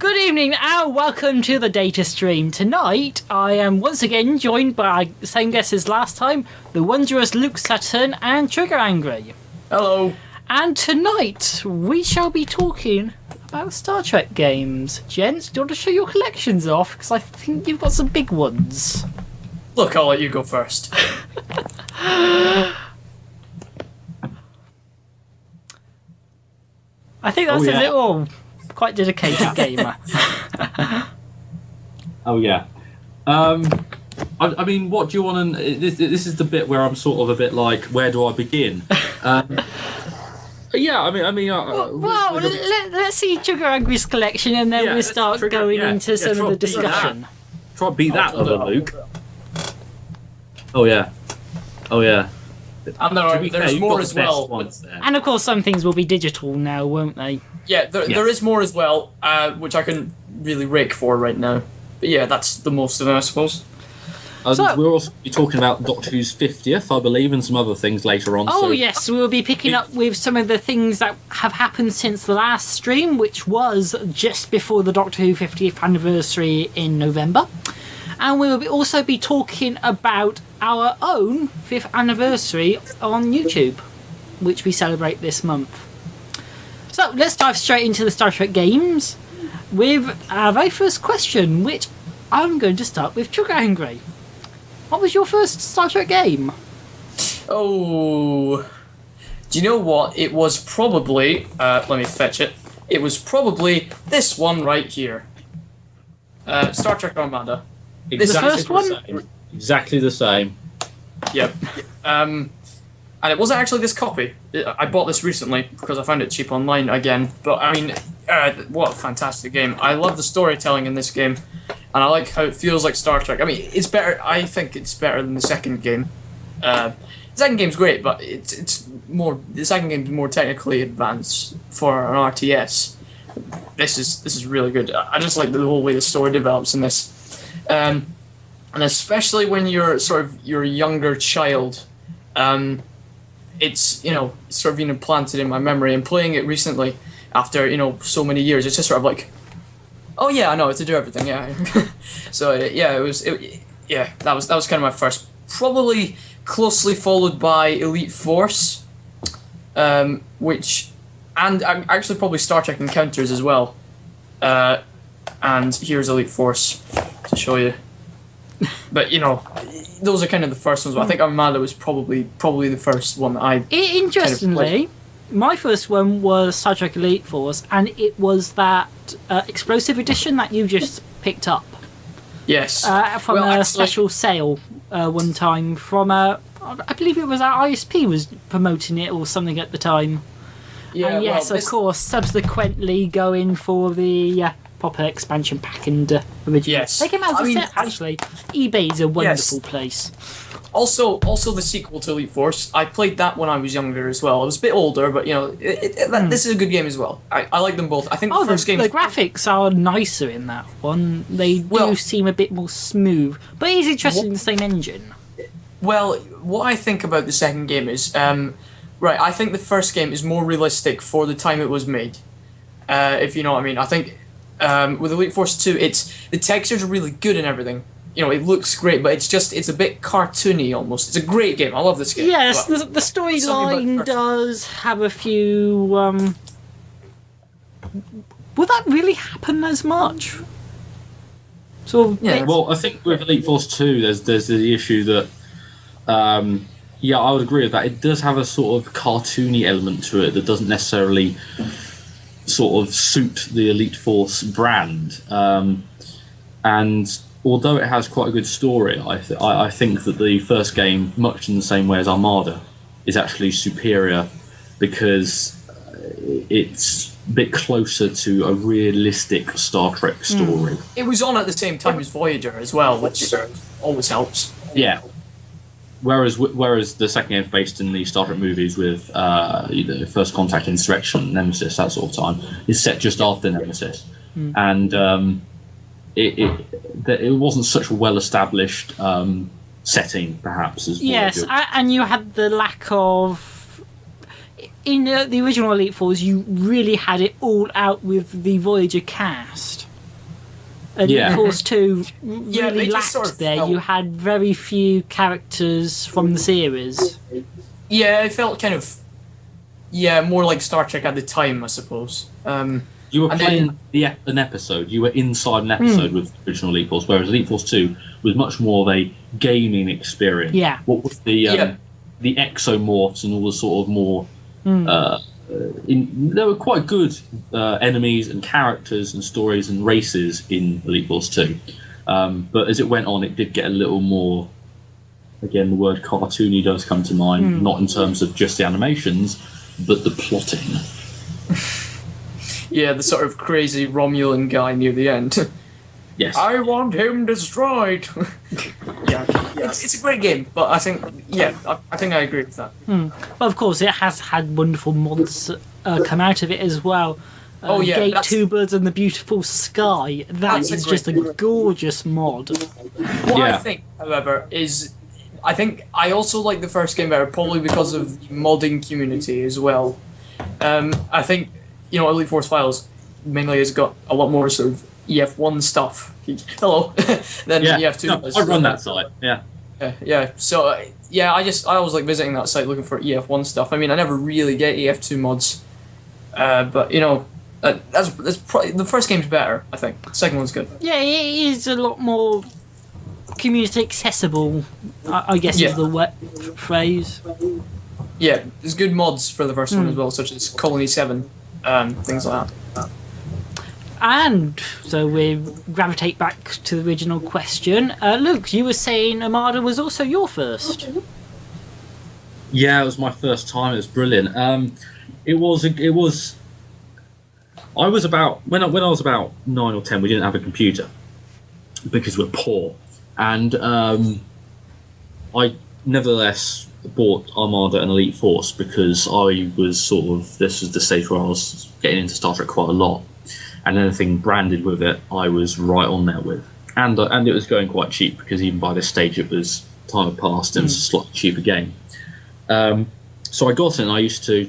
Good evening and welcome to the DataStream. Tonight I am once again joined by the same guests as last time, the wondrous Luke Sutton and Trigger Angry. Hello. And tonight we shall be talking about Star Trek games. Gents, do you want to show your collections off? Because I think you've got some big ones. Look, I'll let you go first. I think that says it all. Quite dedicated gamer. Oh yeah. I mean, what do you want to? This is the bit where I'm sort of a bit like, where do I begin? Yeah, I mean. Let's see Trigger Angry's collection, and then we'll start going into some of the discussion. Try to beat that other Luke. Oh yeah. And there's more as well. And of course, some things will be digital now, won't they? Yeah, there is more as well, which I couldn't really rake for right now. But yeah, that's the most of it, I suppose. We'll also be talking about Doctor Who's 50th, I believe, and some other things later on. Oh, yes, we'll be picking up with some of the things that have happened since the last stream, which was just before the Doctor Who 50th anniversary in November. And we will also be talking about our own 5th anniversary on YouTube, which we celebrate this month. So let's dive straight into the Star Trek games with our very first question, which I'm going to start with Trigger Angry. What was your first Star Trek game? Oh, do you know what? It was probably, let me fetch it. It was probably this one right here. Star Trek Armada. Exactly the first one? Exactly the same. Yep. And it wasn't actually this copy. I bought this recently because I found it cheap online again. But I mean, what a fantastic game. I love the storytelling in this game. And I like how it feels like Star Trek. I mean, it's better. I think it's better than the second game. The second game's great, but it's more. The second game's more technically advanced for an RTS. This is really good. I just like the whole way the story develops in this. And especially when you're a younger child, it's sort of implanted in my memory. And playing it recently, after so many years, it's just sort of like, oh yeah, I know how to do everything. Yeah. So yeah, that was kind of my first, probably closely followed by Elite Force, which, and actually probably Star Trek Encounters as well. And here's Elite Force to show you. But those are kind of the first ones. But I think Armada was probably the first one that I. Interestingly, my first one was Star Trek Elite Force, and it was that explosive edition that you just picked up. Yes. From a special sale one time from I believe it was our ISP was promoting it or something at the time. Yeah. And yes, of course, subsequently going for the proper expansion pack and original. Yes. They came out as a set, actually. eBay is a wonderful place. Also the sequel to Elite Force. I played that when I was younger as well. I was a bit older, but this is a good game as well. I like them both. I think the first game. The graphics are nicer in that one. They do seem a bit more smooth, but it is interested in the same engine. Well, what I think about the second game is, I think the first game is more realistic for the time it was made. If you know what I mean. I think with Elite Force 2, the textures are really good and everything. It looks great, but it's a bit cartoony almost. It's a great game. I love this game. Yes, the storyline does have a few. Will that really happen as much? Well, I think with Elite Force 2, there's the issue that. I would agree with that. It does have a sort of cartoony element to it that doesn't necessarily sort of suit the Elite Force brand. And although it has quite a good story, I think that the first game, much in the same way as Armada, is actually superior because it's a bit closer to a realistic Star Trek story. It was on at the same time as Voyager as well, which always helps. Yeah. Whereas the second game is based in the Star Trek movies with First Contact, Insurrection, Nemesis, that sort of time, is set just after Nemesis, and it wasn't such a well-established setting, perhaps, as Voyager. Yes, and you had the lack of in the original Elite Force, you really had it all out with the Voyager cast. Elite Force 2 Yeah, really they just lacked sort of there. felt- You had very few characters from the series. Yeah, it felt kind of, more like Star Trek at the time, I suppose. You were And playing an episode. You were inside an episode with the original Elite Force, whereas Elite Force 2 was much more of a gaming experience. Yeah. What was the exomorphs and all the sort of more... there were quite good enemies and characters and stories and races in Elite Force 2. But as it went on, it did get a little more... Again, the word cartoony does come to mind, not in terms of just the animations, but the plotting. Yeah, the sort of crazy Romulan guy near the end. Yes. I want him destroyed. It's a great game, but I think, I think I agree with that. Well, of course, it has had wonderful mods come out of it as well. Gate that's- Two Birds and the Beautiful Sky. That That's a is great just a gorgeous mod. What I think, however, is I think I also like the first game better, probably because of the modding community as well. I think, Elite Force Files mainly has got a lot more sort of EF1 stuff. Hello. than EF2 No, does. I run that site. Yeah. So, I always like visiting that site looking for EF1 stuff. I mean, I never really get EF2 mods. But, that's probably, the first game's better, I think. The second one's good. Yeah, it is a lot more community accessible, I guess is the phrase. Yeah, there's good mods for the first one as well, such as Colony 7, things like that. And so we gravitate back to the original question. Luke, you were saying Armada was also your first. Yeah, it was my first time. It was brilliant. It was. I was about when I was about 9 or 10. We didn't have a computer because we're poor, and I nevertheless bought Armada and Elite Force because I was this was the stage where I was getting into Star Trek quite a lot, and anything branded with it, I was right on there with, and it was going quite cheap because even by this stage it was time had passed and it was a slightly cheaper game. So I got it and I used to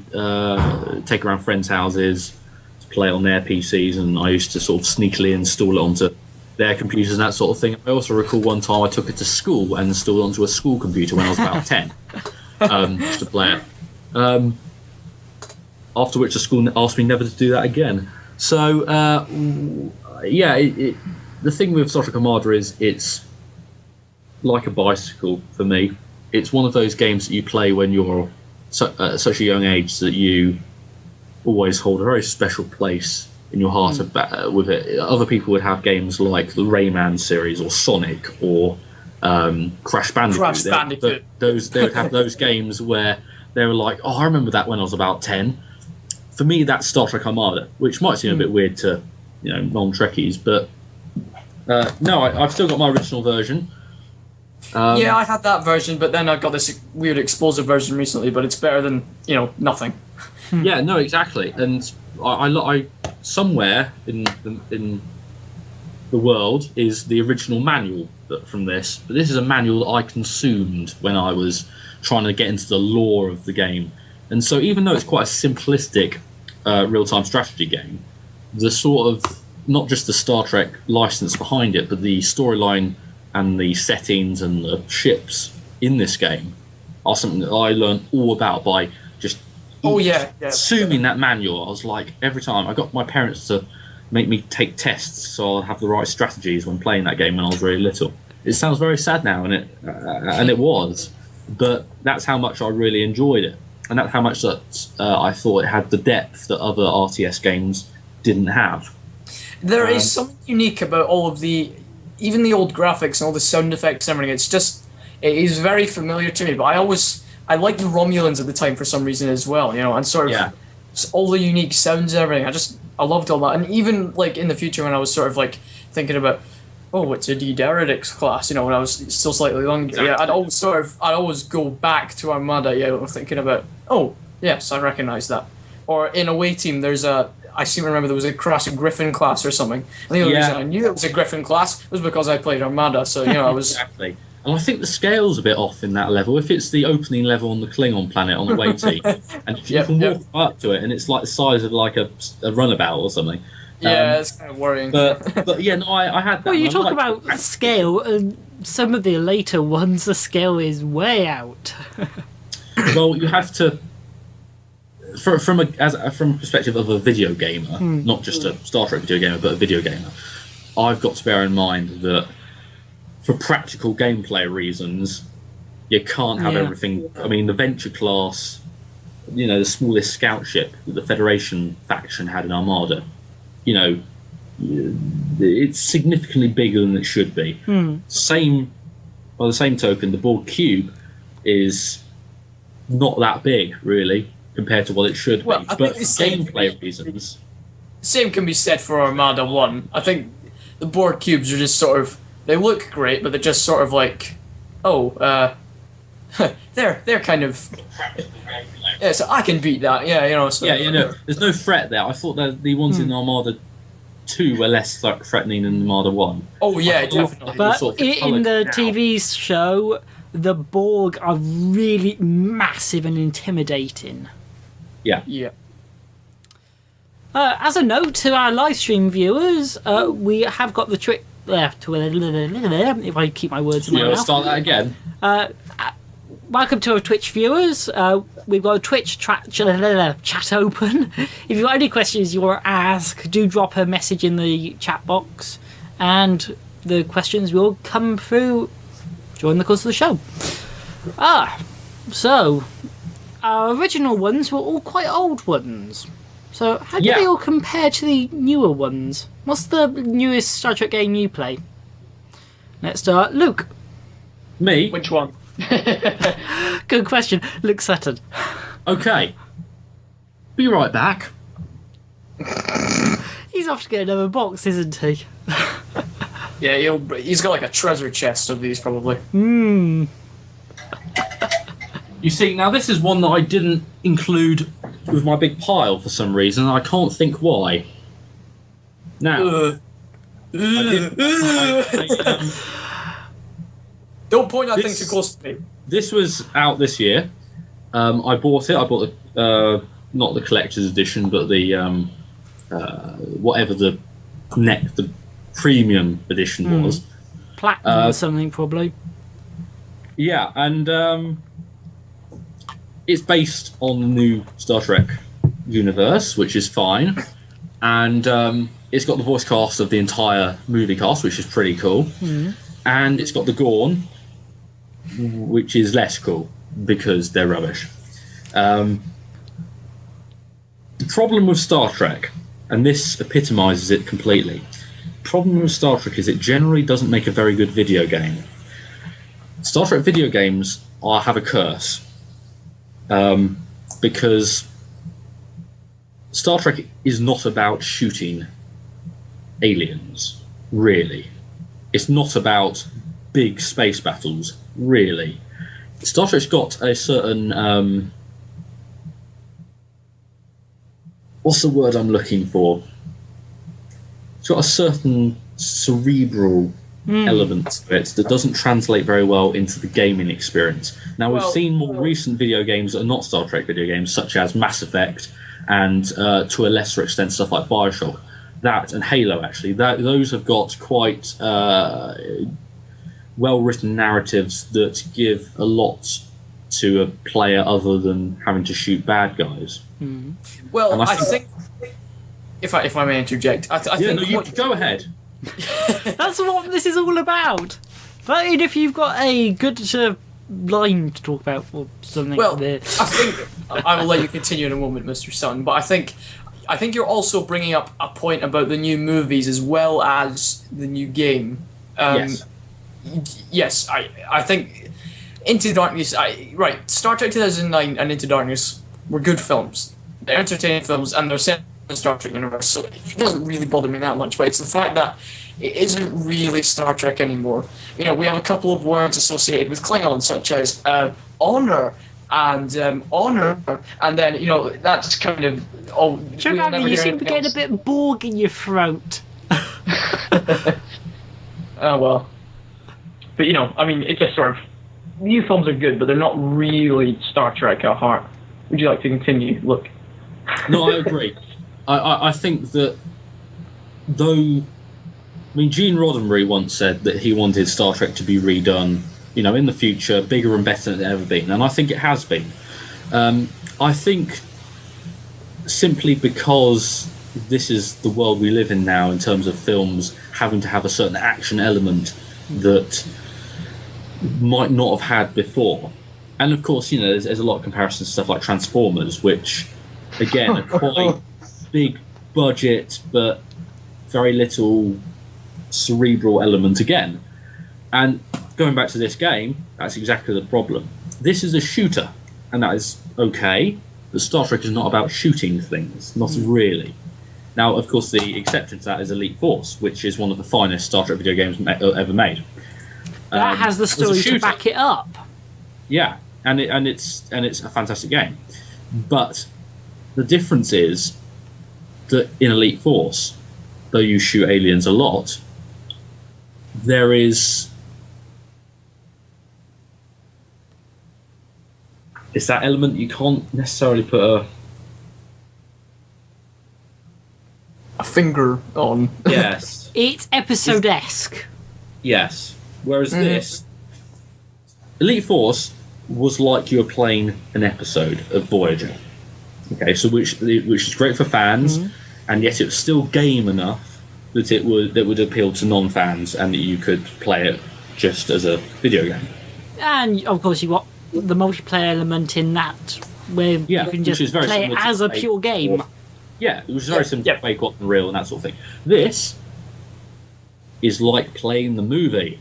take around friends' houses to play it on their PCs, and I used to sort of sneakily install it onto their computers and that sort of thing. I also recall one time I took it to school and installed it onto a school computer when I was about 10 just to play it. After which the school asked me never to do that again. So, the thing with Star Trek Armada is it's like a bicycle for me. It's one of those games that you play when you're at such a young age that you always hold a very special place in your heart with it. Other people would have games like the Rayman series or Sonic or Crash Bandicoot. They would have those games where they were like, oh, I remember that when I was about 10. For me, that's Star Trek Armada, which might seem a bit weird to non-Trekkies, but no, I've still got my original version. I had that version, but then I got this weird explosive version recently, but it's better than, nothing. Yeah, no, exactly. And I somewhere in the world is the original manual from this. But this is a manual that I consumed when I was trying to get into the lore of the game. And so even though it's quite a simplistic real-time strategy game, the sort of, not just the Star Trek license behind it, but the storyline and the settings and the ships in this game are something that I learned all about by just consuming that manual. I was like, every time I got my parents to make me take tests so I'll have the right strategies when playing that game when I was really little. It sounds very sad now, and it was, but that's how much I really enjoyed it, and that's how much that I thought it had the depth that other RTS games didn't have. There is something unique about all of even the old graphics and all the sound effects and everything. It is very familiar to me, but I liked the Romulans at the time for some reason as well, and sort of all the unique sounds and everything. I loved all that. And even like in the future when I was sort of like thinking about, it's a D-Derricks class, when I was still slightly younger. Exactly. I'd always go back to Armada, thinking about, yes, I recognise that. Or in Away Team, I seem to remember there was a Crash Griffin class or something. And the only reason I knew it was a Griffin class was because I played Armada, so, I was... Exactly. And I think the scale's a bit off in that level. If it's the opening level on the Klingon planet on the Away Team, and you can walk up to it, and it's like the size of like a runabout or something, Yeah, it's kind of worrying. But yeah, no, I had that. Well, you and I talk liked about scale, and some of the later ones, the scale is way out. Well, you have to, from a perspective of a video gamer, not just a Star Trek video gamer, but a video gamer. I've got to bear in mind that for practical gameplay reasons, you can't have everything. I mean, the Venture class, the smallest scout ship that the Federation faction had in Armada, it's significantly bigger than it should be. By the same token, the Borg cube is not that big, really, compared to what it should be. But for gameplay reasons... Same can be said for Armada 1. I think the Borg cubes are just sort of... They look great, but they're just sort of like... they're kind of... Yeah, so I can beat that, there's no threat there. I thought that the ones in Armada 2 were less threatening than Armada 1. Oh, yeah, definitely. But in the TV show, the Borg are really massive and intimidating. Yeah. As a note to our live stream viewers, we have got the trick left. If I keep my words in my mouth. Start that again. Welcome to our Twitch viewers. We've got a Twitch chat open. If you've got any questions you want to ask, do drop a message in the chat box, and the questions will come through during the course of the show. So our original ones were all quite old ones. So how do they all compare to the newer ones? What's the newest Star Trek game you play? Let's start. Luke. Me? Which one? Good question. Luke Sutton. Okay. Be right back. He's off to get another box, isn't he? Yeah, he's got like a treasure chest of these, probably. You see, now this is one that I didn't include with my big pile for some reason, and I can't think why. Now, don't point that thing too close to me. This was out this year. I bought it. I bought the not the collector's edition, but the whatever the premium edition was. Platinum or something, probably. Yeah, and it's based on the new Star Trek universe, which is fine, and it's got the voice cast of the entire movie cast, which is pretty cool, and it's got the Gorn, which is less cool because they're rubbish. The problem with Star Trek, and this epitomises it completely, the problem with Star Trek is it generally doesn't make a very good video game. Star Trek video games have a curse, because Star Trek is not about shooting aliens, really. It's not about big space battles, really. Star Trek's got a certain... what's the word I'm looking for? It's got a certain cerebral element to it that doesn't translate very well into the gaming experience. Now, we've seen more recent video games that are not Star Trek video games, such as Mass Effect and, to a lesser extent, stuff like Bioshock. That and Halo, actually. Those have got quite well-written narratives that give a lot to a player other than having to shoot bad guys. Well, I think... If I may interject, I think... You go ahead. That's what this is all about. But if you've got a good line to talk about or something. Well, I think I will let you continue in a moment, Mr. Sutton. But I think you're also bringing up a point about the new movies as well as the new game. Yes. Yes, I think Into Darkness. Star Trek 2009 and Into Darkness were good films. They're entertaining films, and they're set in the Star Trek universe, so it doesn't really bother me that much. But it's the fact that it isn't really Star Trek anymore. We have a couple of words associated with Klingon, such as honor and honor, and then that's kind of you seem to be getting a bit Borg in your throat. Oh well, but it's just sort of new films are good, but they're not really Star Trek at heart. Would you like to continue? Look. No, I agree. I think that though, I mean, Gene Roddenberry once said that he wanted Star Trek to be redone, in the future, bigger and better than it's ever been, and I think it has been. I think simply because this is the world we live in now in terms of films having to have a certain action element that might not have had before. And of course, there's a lot of comparisons to stuff like Transformers, which, again, are quite big budget, but very little cerebral element again. And going back to this game, that's exactly the problem. This is a shooter, and that is okay, but Star Trek is not about shooting things, not really. Now, of course, the exception to that is Elite Force, which is one of the finest Star Trek video games ever made. That has the story to back it up. Yeah, and it's a fantastic game. But the difference is that in Elite Force, though you shoot aliens a lot, there is... It's that element you can't necessarily put a finger on. Yes. It's episode-esque. Yes. Whereas this, Elite Force was like you were playing an episode of Voyager. Okay, so which is great for fans, and yet it was still game enough that it would appeal to non-fans, and that you could play it just as a video game. And of course, you got the multiplayer element in that, where you can just play it as a pure game. Yeah, it was very similar to Fake and Real and that sort of thing. This is like playing the movie.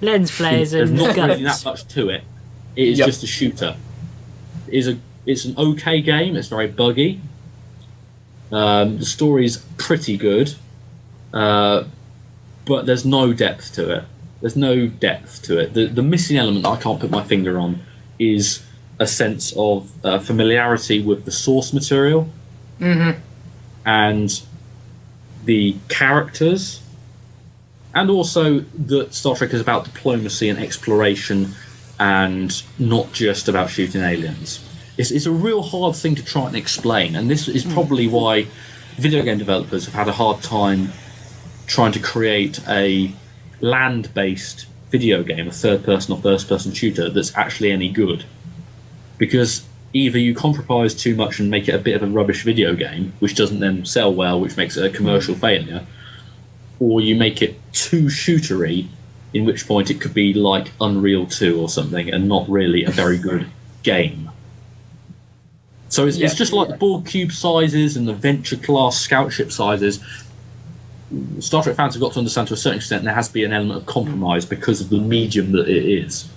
Lens flares There's and not guns. really that much to it. It is just a shooter. It's an okay game. It's very buggy. The story's pretty good, but there's no depth to it. There's no depth to it. The missing element that I can't put my finger on is a sense of familiarity with the source material and the characters, and also that Star Trek is about diplomacy and exploration and not just about shooting aliens. It's a real hard thing to try and explain, and this is probably why video game developers have had a hard time trying to create a land-based video game, a third-person or first-person shooter that's actually any good. Because either you compromise too much and make it a bit of a rubbish video game, which doesn't then sell well, which makes it a commercial failure, or you make it too shootery, in which point it could be like Unreal 2 or something, and not really a very good game. So it's just like the Borg cube sizes and the Venture class scout ship sizes. Star Trek fans have got to understand to a certain extent there has to be an element of compromise because of the medium that it is.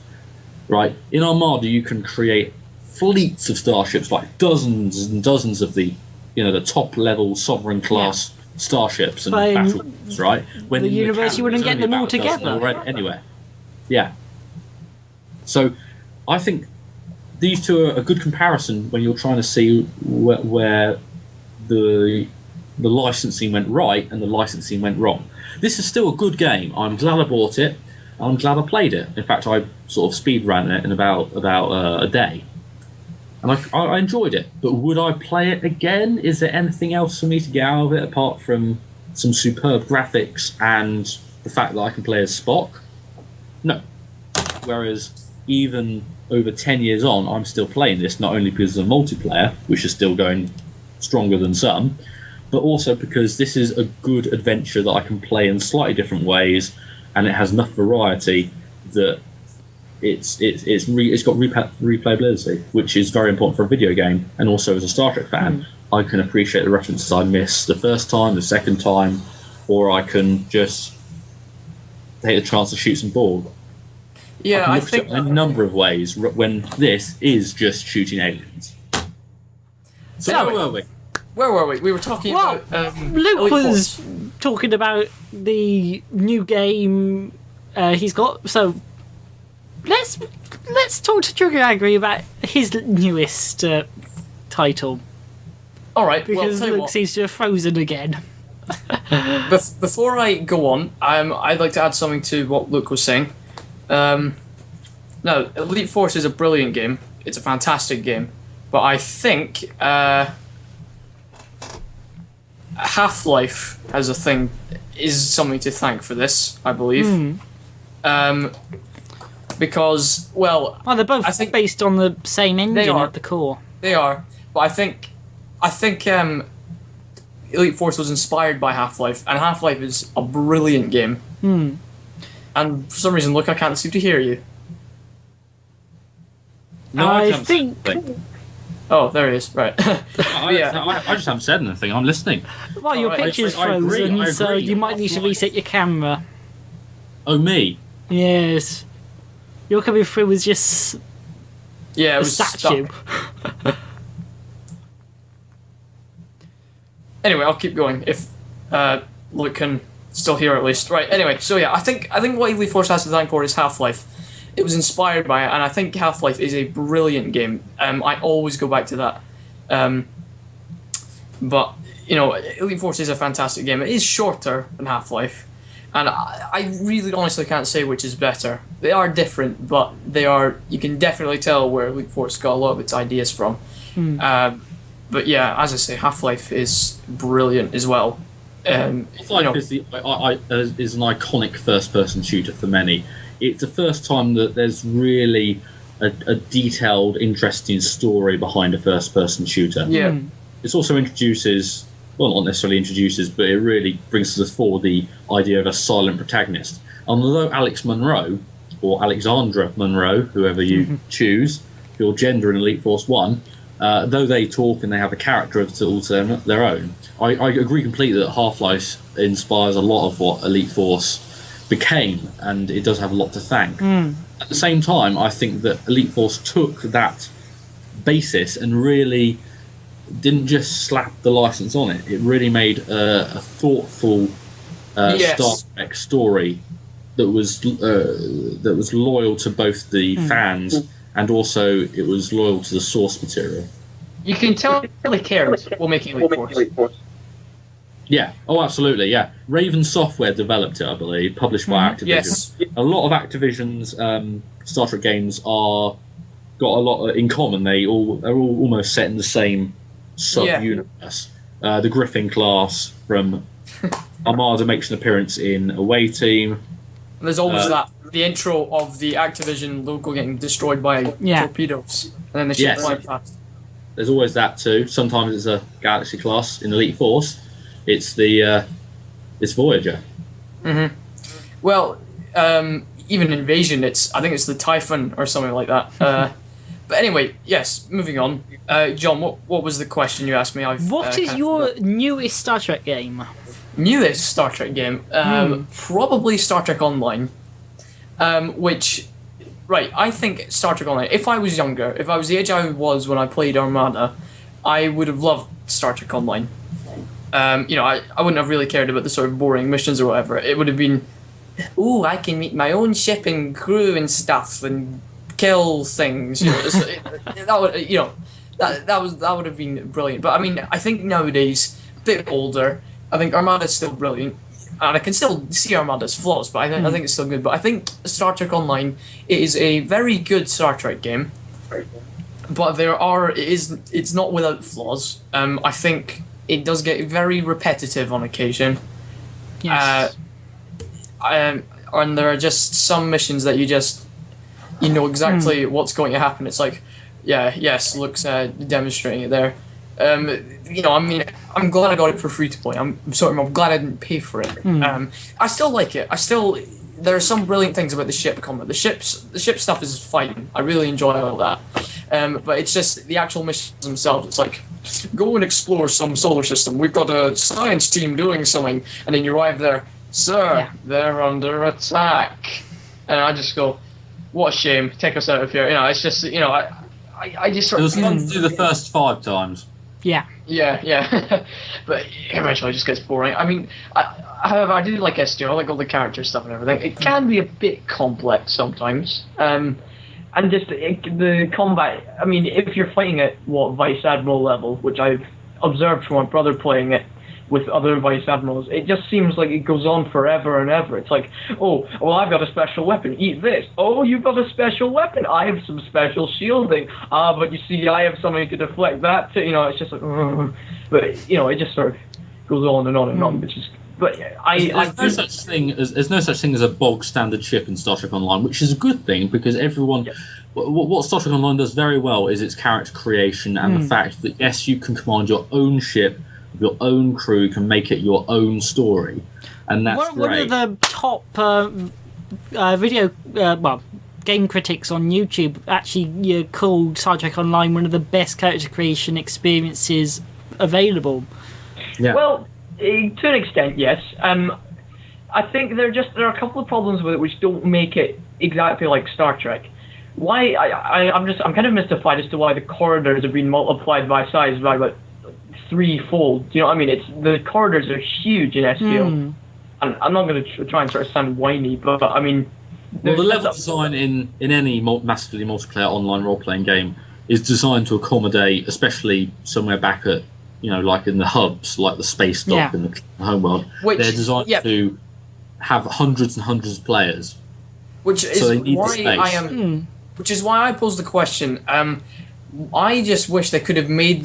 Right? In Armada, you can create fleets of starships, like dozens and dozens of the top level sovereign class starships and battles, right? When the universe, you wouldn't get them all together. Anyway, yeah. So, I think these two are a good comparison when you're trying to see where the licensing went right and the licensing went wrong. This is still a good game. I'm glad I bought it. I'm glad I played it. In fact, I sort of speed ran it in about a day. And I enjoyed it. But would I play it again? Is there anything else for me to get out of it apart from some superb graphics and the fact that I can play as Spock? No. Whereas even over 10 years on, I'm still playing this, not only because of the multiplayer, which is still going stronger than some, but also because this is a good adventure that I can play in slightly different ways, and it has enough variety that it's got replayability, which is very important for a video game. And also as a Star Trek fan, I can appreciate the references I missed the first time, the second time, or I can just take the chance to shoot some Borg. Yeah, I think a number of ways when this is just shooting aliens. So where were we? Where were we? We were talking about. Luke was talking about the new game he's got. So let's talk to Trigger Angry about his newest title. All right. Because Luke seems to have frozen again. Before I go on, I'd like to add something to what Luke was saying. No, Elite Force is a brilliant game. It's a fantastic game, but I think Half-Life as a thing is something to thank for this, I believe. Because, well, they're both based on the same engine at the core. They are, but I think Elite Force was inspired by Half-Life, and Half-Life is a brilliant game. And for some reason, look, I can't seem to hear you. No, I can't think. Oh, there he is. Right. I just haven't said anything. I'm listening. Well, your Alright, picture's I agree, frozen, I so agree. you might need to reset your camera. Oh, me? Yes. You're coming through with just Yeah, it a was statue. stuck. Anyway, I'll keep going if Luke can still hear at least. Right. Anyway, so yeah, I think what Elite Force has to thank for is Half-Life. It was inspired by it, and I think Half-Life is a brilliant game. I always go back to that. But you know, Elite Force is a fantastic game. It is shorter than Half-Life, and I really honestly can't say which is better. They are different, but they are. You can definitely tell where Elite Force got a lot of its ideas from. But yeah, as I say, Half-Life is brilliant as well. Half-Life is an iconic first-person shooter for many. It's the first time that there's really a detailed, interesting story behind a first-person shooter. Yeah. It also introduces, well, not necessarily introduces, but it really brings to the fore the idea of a silent protagonist. And although Alex Monroe, or Alexandra Monroe, whoever you choose, your gender in Elite Force 1, though they talk and they have a character of their own, I agree completely that Half-Life inspires a lot of what Elite Force became, and it does have a lot to thank. At the same time, I think that Elite Force took that basis and really didn't just slap the license on it. It really made a thoughtful Star Trek story that was loyal to both the fans and also it was loyal to the source material. You can tell it really cares while making Elite Force. Yeah. Oh, absolutely. Yeah. Raven Software developed it, I believe, published by Activision. Yes. A lot of Activision's Star Trek games got a lot in common. Are all almost set in the same sub-universe. The Griffin class from Armada makes an appearance in Away Team. And there's always the intro of the Activision logo getting destroyed by torpedoes, and then the ship flying past. There's always that too. Sometimes it's a Galaxy class. In Elite Force, it's it's Voyager. Well, even Invasion, I think it's the Typhon or something like that. But anyway, yes. Moving on, John. What was the question you asked me? What is your newest Star Trek game? Newest Star Trek game? Probably Star Trek Online. Which, right? I think Star Trek Online. If I was younger, if I was the age I was when I played Armada, I would have loved Star Trek Online. I wouldn't have really cared about the sort of boring missions or whatever. It would have been, ooh, I can meet my own ship and crew and stuff and kill things. That would have been brilliant. But I mean, I think nowadays, a bit older, I think Armada's still brilliant, and I can still see Armada's flaws, but I think it's still good. But I think Star Trek Online is a very good Star Trek game, but it's not without flaws. I think it does get very repetitive on occasion. Yes. And there are just some missions that you know exactly what's going to happen. It's like, Luke's demonstrating it there. I mean, I'm glad I got it for free to play. I'm glad I didn't pay for it. I still like it. There are some brilliant things about the ship combat. The ship stuff is fine. I really enjoy all that. But it's just the actual missions themselves. It's like, go and explore some solar system. We've got a science team doing something, and then you arrive there, sir. They're under attack, and I just go, what a shame. Take us out of here. It's just I just sort It of. was fun to do the first 5 times. Yeah. Yeah. But eventually it just gets boring. I mean, however, I do like SDR. I like all the character stuff and everything. It can be a bit complex sometimes. And just the combat, I mean, if you're fighting at, Vice Admiral level, which I've observed from my brother playing it with other Vice Admirals, it just seems like it goes on forever and ever. It's like, oh, well, I've got a special weapon, eat this. Oh, you've got a special weapon, I have some special shielding. But you see, I have something to deflect that too. It's just like, but, it just sort of, goes on and on and on, which is. But there's no such thing as a bog standard ship in Star Trek Online, which is a good thing because everyone. Yeah. What Star Trek Online does very well is its character creation and the fact that yes, you can command your own ship, your own crew, you can make it your own story, and that's great. One of the top game critics on YouTube actually called Star Trek Online one of the best character creation experiences available. Yeah. Well, to an extent, yes. I think there are a couple of problems with it which don't make it exactly like Star Trek. Why I'm kind of mystified as to why the corridors have been multiplied by size by about threefold. You know what I mean? The corridors are huge in STO. And I'm not going to try and sort of sound whiny, but I mean. Well, the level design in any massively multiplayer online role-playing game is designed to accommodate, especially somewhere back at, like in the hubs, like the space dock in the homeworld. They're designed to have hundreds and hundreds of players. Which is why I posed the question. I just wish they could have made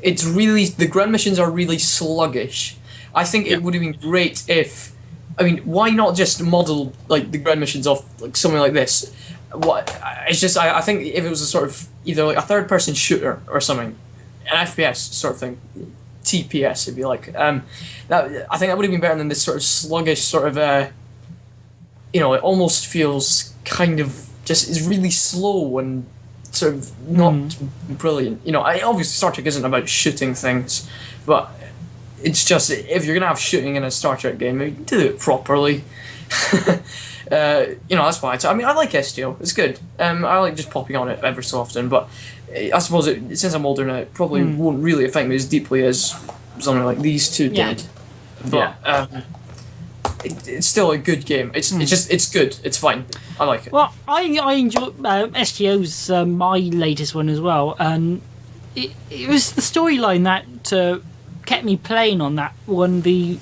the ground missions are really sluggish. I think it would have been great if. I mean, why not just model like the ground missions off like something like this? It's just I think if it was a sort of either like a third-person shooter or something, an FPS sort of thing, TPS if you like. I think that would have been better than this sort of sluggish sort of. It almost feels kind of just is really slow and sort of not brilliant. Obviously Star Trek isn't about shooting things, but. It's just if you're gonna have shooting in a Star Trek game, you do it properly. That's why. I like STO. It's good. I like just popping on it ever so often. But I suppose since I'm older now, it probably won't really affect me as deeply as something like these two did. But it's still a good game. It's good. It's fine. I like it. Well, I enjoy STO's my latest one as well, and it was the storyline that. Kept me playing on that one, the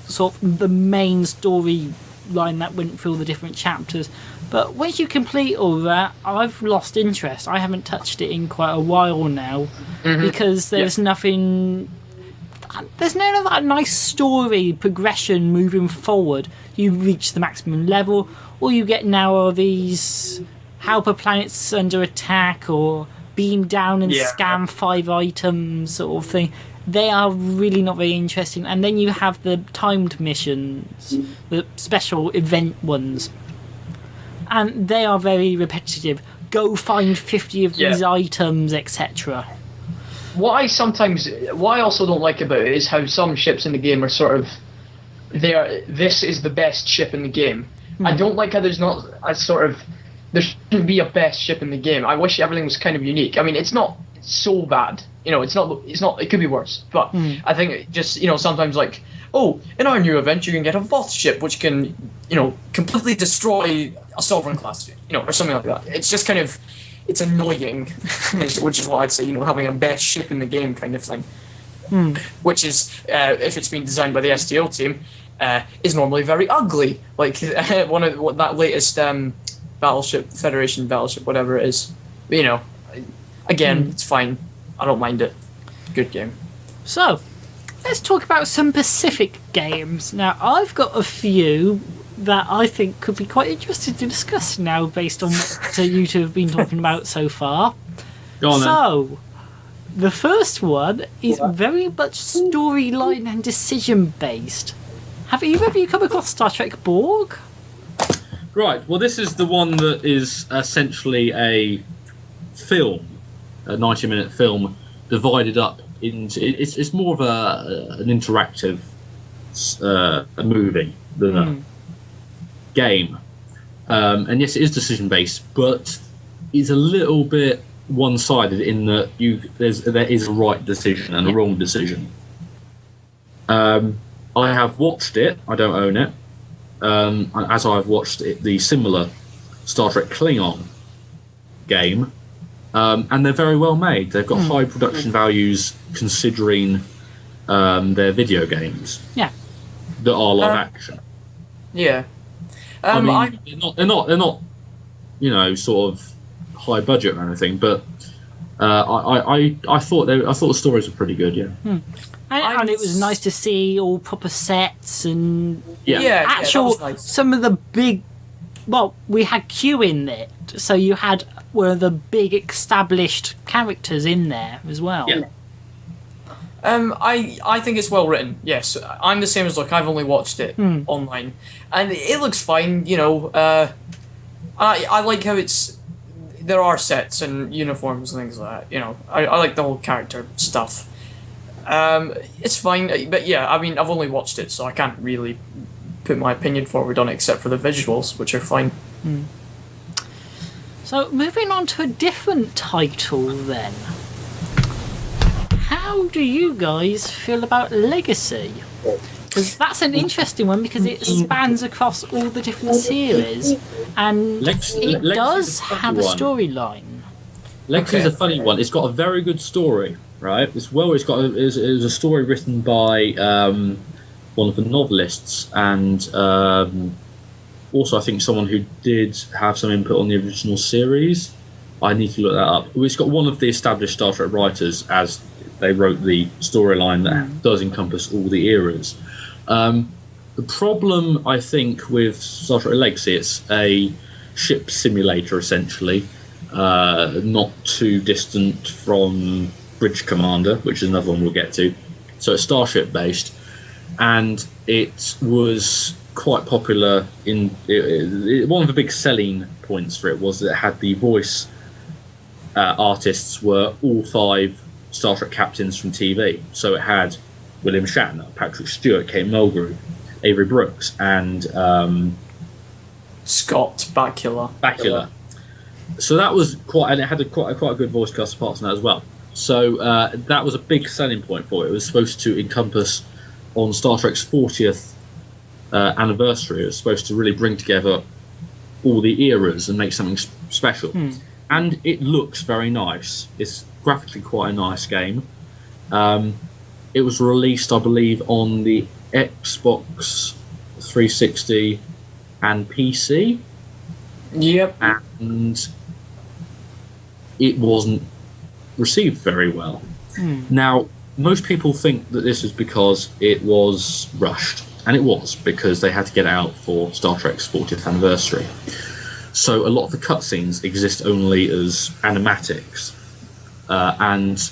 main story line that went through the different chapters. But once you complete all that, I've lost interest. I haven't touched it in quite a while now because there's nothing. There's none of that nice story progression moving forward. You reach the maximum level, all you get now are these helper planets under attack or beam down and scan 5 items sort of thing. They are really not very interesting. And then you have the timed missions, the special event ones. And they are very repetitive. Go find 50 of these items, etc. What I also don't like about it is how some ships in the game are sort of... This is the best ship in the game. I don't like how there's not a sort of... There shouldn't be a best ship in the game. I wish everything was kind of unique. I mean, it's not so bad. It's not. It could be worse. But I think just sometimes like, in our new event you can get a Voth ship which can completely destroy a Sovereign class, or something like that. It's just kind of it's annoying, which is what I'd say. Having a best ship in the game kind of thing, which is if it's been designed by the STO team, is normally very ugly. Like one of that latest battleship, Federation battleship, whatever it is. Again, it's fine. I don't mind it. Good game. So, let's talk about some Pacific games. Now, I've got a few that I think could be quite interesting to discuss now based on what you two have been talking about so far. Go on then. The first one is very much storyline and decision based. Have either of you come across Star Trek Borg? Right, well this is the one that is essentially a film. A 90-minute film divided up into it's more of an interactive a movie than a game, and yes, it is decision based, but it's a little bit one-sided in that there is a right decision and a wrong decision. I have watched it. I don't own it. As I've watched the similar Star Trek Klingon game. And they're very well made. They've got high production values considering their video games. Yeah. That are live action. Yeah. They're not sort of high budget or anything, but I thought the stories were pretty good. Yeah. And it was nice to see all proper sets and that actual was nice. some of the big. Well, we had Q in it, so you had one of the big established characters in there as well. Yeah. I think it's well written. Yes, I'm the same as Luke. I've only watched it online, and it looks fine. You know, I like how there are sets and uniforms and things like that. You know, I like the whole character stuff. It's fine, but yeah, I mean, I've only watched it, so I can't really put my opinion forward on it, except for the visuals, which are fine. So, moving on to a different title then. How do you guys feel about Legacy? Because that's an interesting one, because it spans across all the different series, and it does have a storyline. Legacy is a funny one. It's got a very good story, right? It's got a story written by one of the novelists, and also I think someone who did have some input on the original series. I need to look that up. It's got one of the established Star Trek writers, as they wrote the storyline that does encompass all the eras. The problem, I think, with Star Trek Legacy, it's a ship simulator, essentially, not too distant from Bridge Commander, which is another one we'll get to. So it's Starship based, and it was quite popular. One of the big selling points for it was that it had the voice artists were all 5 Star Trek captains from TV. So it had William Shatner, Patrick Stewart, Kate Mulgrew, Avery Brooks, and Scott Bakula. So that was and it had quite a good voice cast apart from that as well. So that was a big selling point for it. It was supposed to encompass, on Star Trek's 40th anniversary, it was supposed to really bring together all the eras and make something special. And it looks very nice. It's graphically quite a nice game. It was released, I believe, on the Xbox 360 and PC. Yep. And it wasn't received very well. Now, most people think that this is because it was rushed, and it was, because they had to get it out for Star Trek's 40th anniversary. So a lot of the cutscenes exist only as animatics, and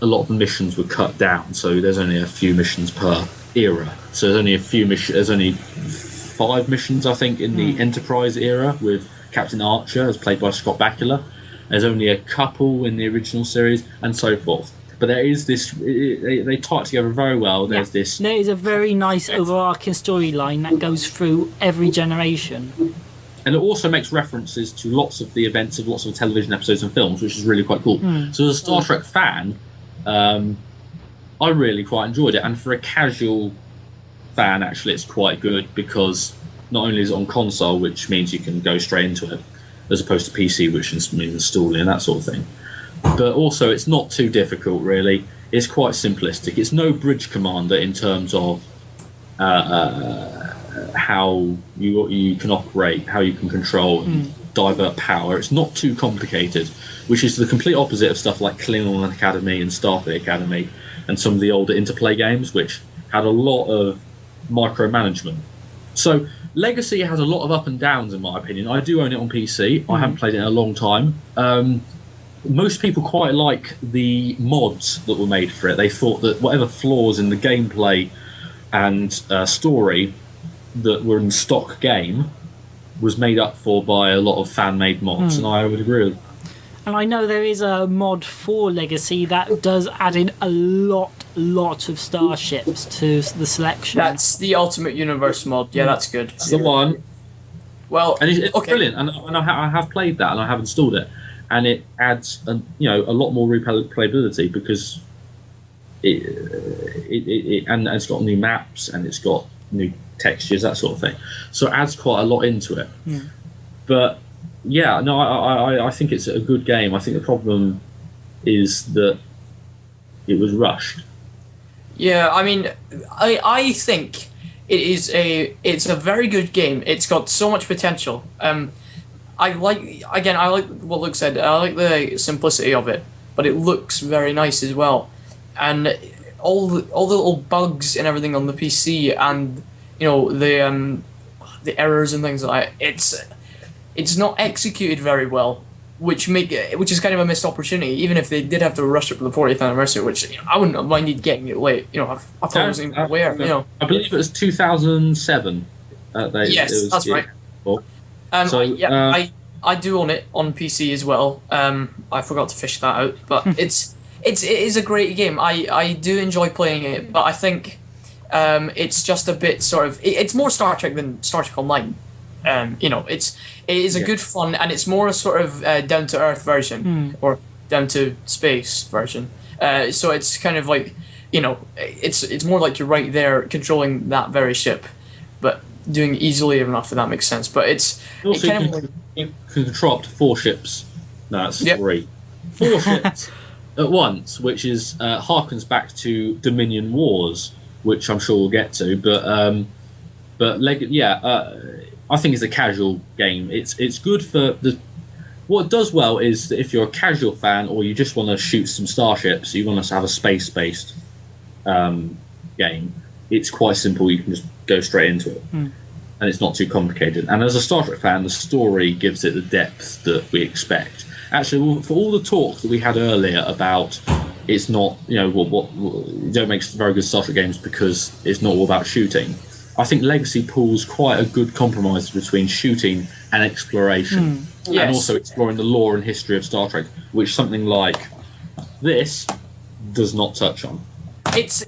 a lot of the missions were cut down, so there's only a few missions per era. So there's only there's only 5 missions, I think, in the Enterprise era, with Captain Archer, as played by Scott Bakula. There's only a couple in the original series, and so forth. But there is this, they tie it together very well. There is a very nice overarching storyline that goes through every generation. And it also makes references to lots of the events of lots of television episodes and films, which is really quite cool. So as a Star Trek fan, I really quite enjoyed it. And for a casual fan, actually, it's quite good, because not only is it on console, which means you can go straight into it, as opposed to PC, which means installing and that sort of thing. But also, it's not too difficult, really. It's quite simplistic. It's no Bridge Commander in terms of how you can operate, how you can control and divert power. It's not too complicated, which is the complete opposite of stuff like Klingon Academy and Starfleet Academy and some of the older Interplay games, which had a lot of micromanagement. So Legacy has a lot of up and downs, in my opinion. I do own it on PC. I haven't played it in a long time. Most people quite like the mods that were made for it. They thought that whatever flaws in the gameplay and story that were in the stock game was made up for by a lot of fan-made mods, and I would agree with. And I know there is a mod for Legacy that does add in a lot of starships to the selection. That's the Ultimate Universe mod. Yeah, that's good. That's the one. Well, and it's brilliant, and I have played that, and I have installed it, and it adds a lot more replayability, because it's got new maps, and it's got new textures, that sort of thing. So it adds quite a lot into it. But yeah, no, I think it's a good game. I think the problem is that it was rushed. Yeah, I mean, I think it's a very good game. It's got so much potential. I like what Luke said. I like the simplicity of it, but it looks very nice as well, and all the little bugs and everything on the PC, and the errors and things like that. It's not executed very well, which is kind of a missed opportunity. Even if they did have to rush it for the 40th anniversary, which I wouldn't have minded getting it late. I thought it was even aware. I believe it was 2007. Yes, that's right. Cool. I do own it on PC as well. I forgot to fish that out, but it is a great game. I do enjoy playing it, but I think it's just a bit sort of it's more Star Trek than Star Trek Online. It is a good fun, and it's more a sort of down to earth version or down to space version. So it's kind of like it's more like you're right there controlling that very ship, but doing it easily enough, if that makes sense. But you can control up to 4 ships. No, that's 3. 4 ships at once, which is harkens back to Dominion Wars, which I'm sure we'll get to. I think it's a casual game. It's good for what it does well is that if you're a casual fan or you just want to shoot some starships, you want to have a space-based game. It's quite simple. You can just go straight into it, and it's not too complicated. And as a Star Trek fan, the story gives it the depth that we expect. Actually, for all the talk that we had earlier about it's not, you don't make very good Star Trek games because it's not all about shooting. I think Legacy pulls quite a good compromise between shooting and exploration, and also exploring the lore and history of Star Trek, which something like this does not touch on. It's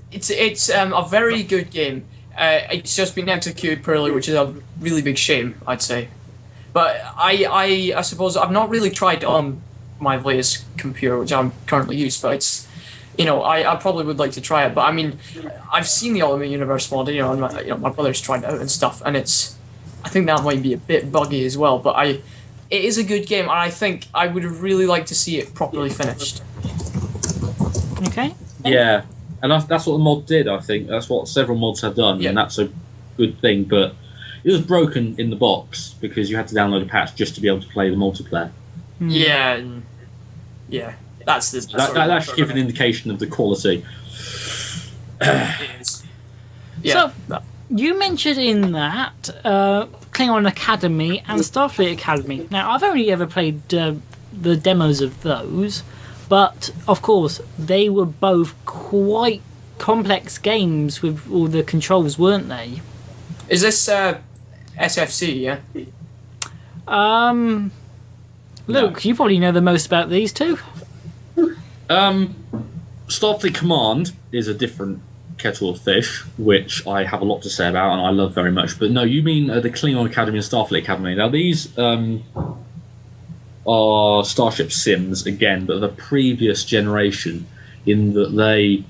a very good game. It's just been executed poorly, which is a really big shame, I'd say. But I suppose I've not really tried it on my latest computer, which I'm currently used, but it's I probably would like to try it. But I mean, I've seen the Ultimate Universe mod, and my brother's tried it out and stuff, and I think that might be a bit buggy as well. But it is a good game, and I think I would really like to see it properly finished. Okay. Yeah, and that's what the mod did. I think that's what several mods have done, and that's a good thing. But it was broken in the box because you had to download a patch just to be able to play the multiplayer. Yeah. That should give an indication of the quality. It is. Yeah. So, you mentioned in that Klingon Academy and Starfleet Academy. Now, I've only ever played the demos of those, but of course, they were both quite complex games with all the controls, weren't they? Is this SFC, yeah? Luke, you probably know the most about these two. Starfleet Command is a different kettle of fish, which I have a lot to say about and I love very much. But no, you mean the Klingon Academy and Starfleet Academy. Now these are Starship Sims again, but the previous generation, in that they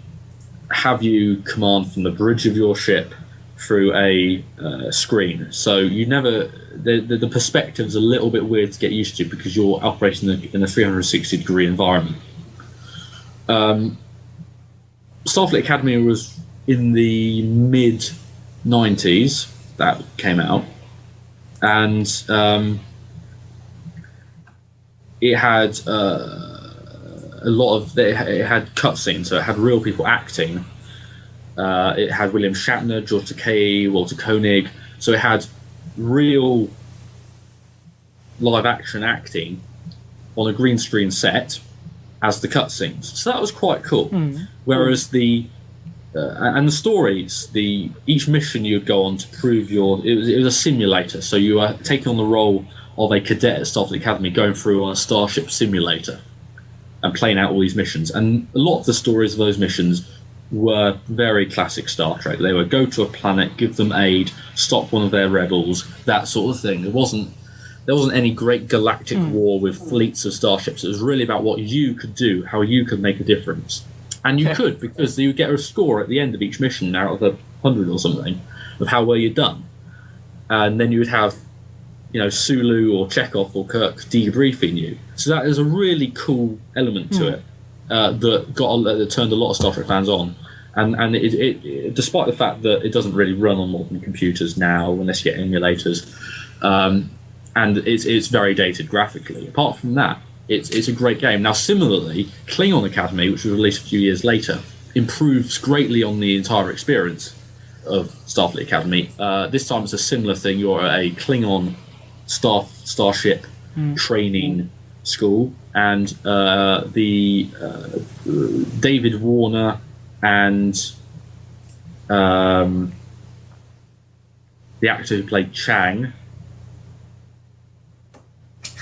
have you command from the bridge of your ship through a screen. So you never... The perspective's a little bit weird to get used to because you're operating in a 360-degree environment. Starfleet Academy was in the mid-90s that came out, and it had it had cutscenes, so it had real people acting. It had William Shatner, George Takei, Walter Koenig, so it had real live-action acting on a green screen set as the cutscenes. So that was quite cool. Whereas the stories, each mission you'd go on to prove it was a simulator. So you were taking on the role of a cadet at Starfleet Academy, going through on a starship simulator and playing out all these missions. And a lot of the stories of those missions were very classic Star Trek. They would go to a planet, give them aid, stop one of their rebels, that sort of thing. There wasn't any great galactic war with fleets of starships. It was really about what you could do, how you could make a difference. And you could, because you would get a score at the end of each mission out of the 100 or something of how well you'd done. And then you would have, Sulu or Chekhov or Kirk debriefing you. So that is a really cool element to it that turned a lot of Star Trek fans on. And it despite the fact that it doesn't really run on modern computers now, unless you get emulators, and it's very dated graphically. Apart from that, it's a great game. Now, similarly, Klingon Academy, which was released a few years later, improves greatly on the entire experience of Starfleet Academy. This time it's a similar thing. You're at a Klingon starship training school, and the David Warner and the actor who played Chang.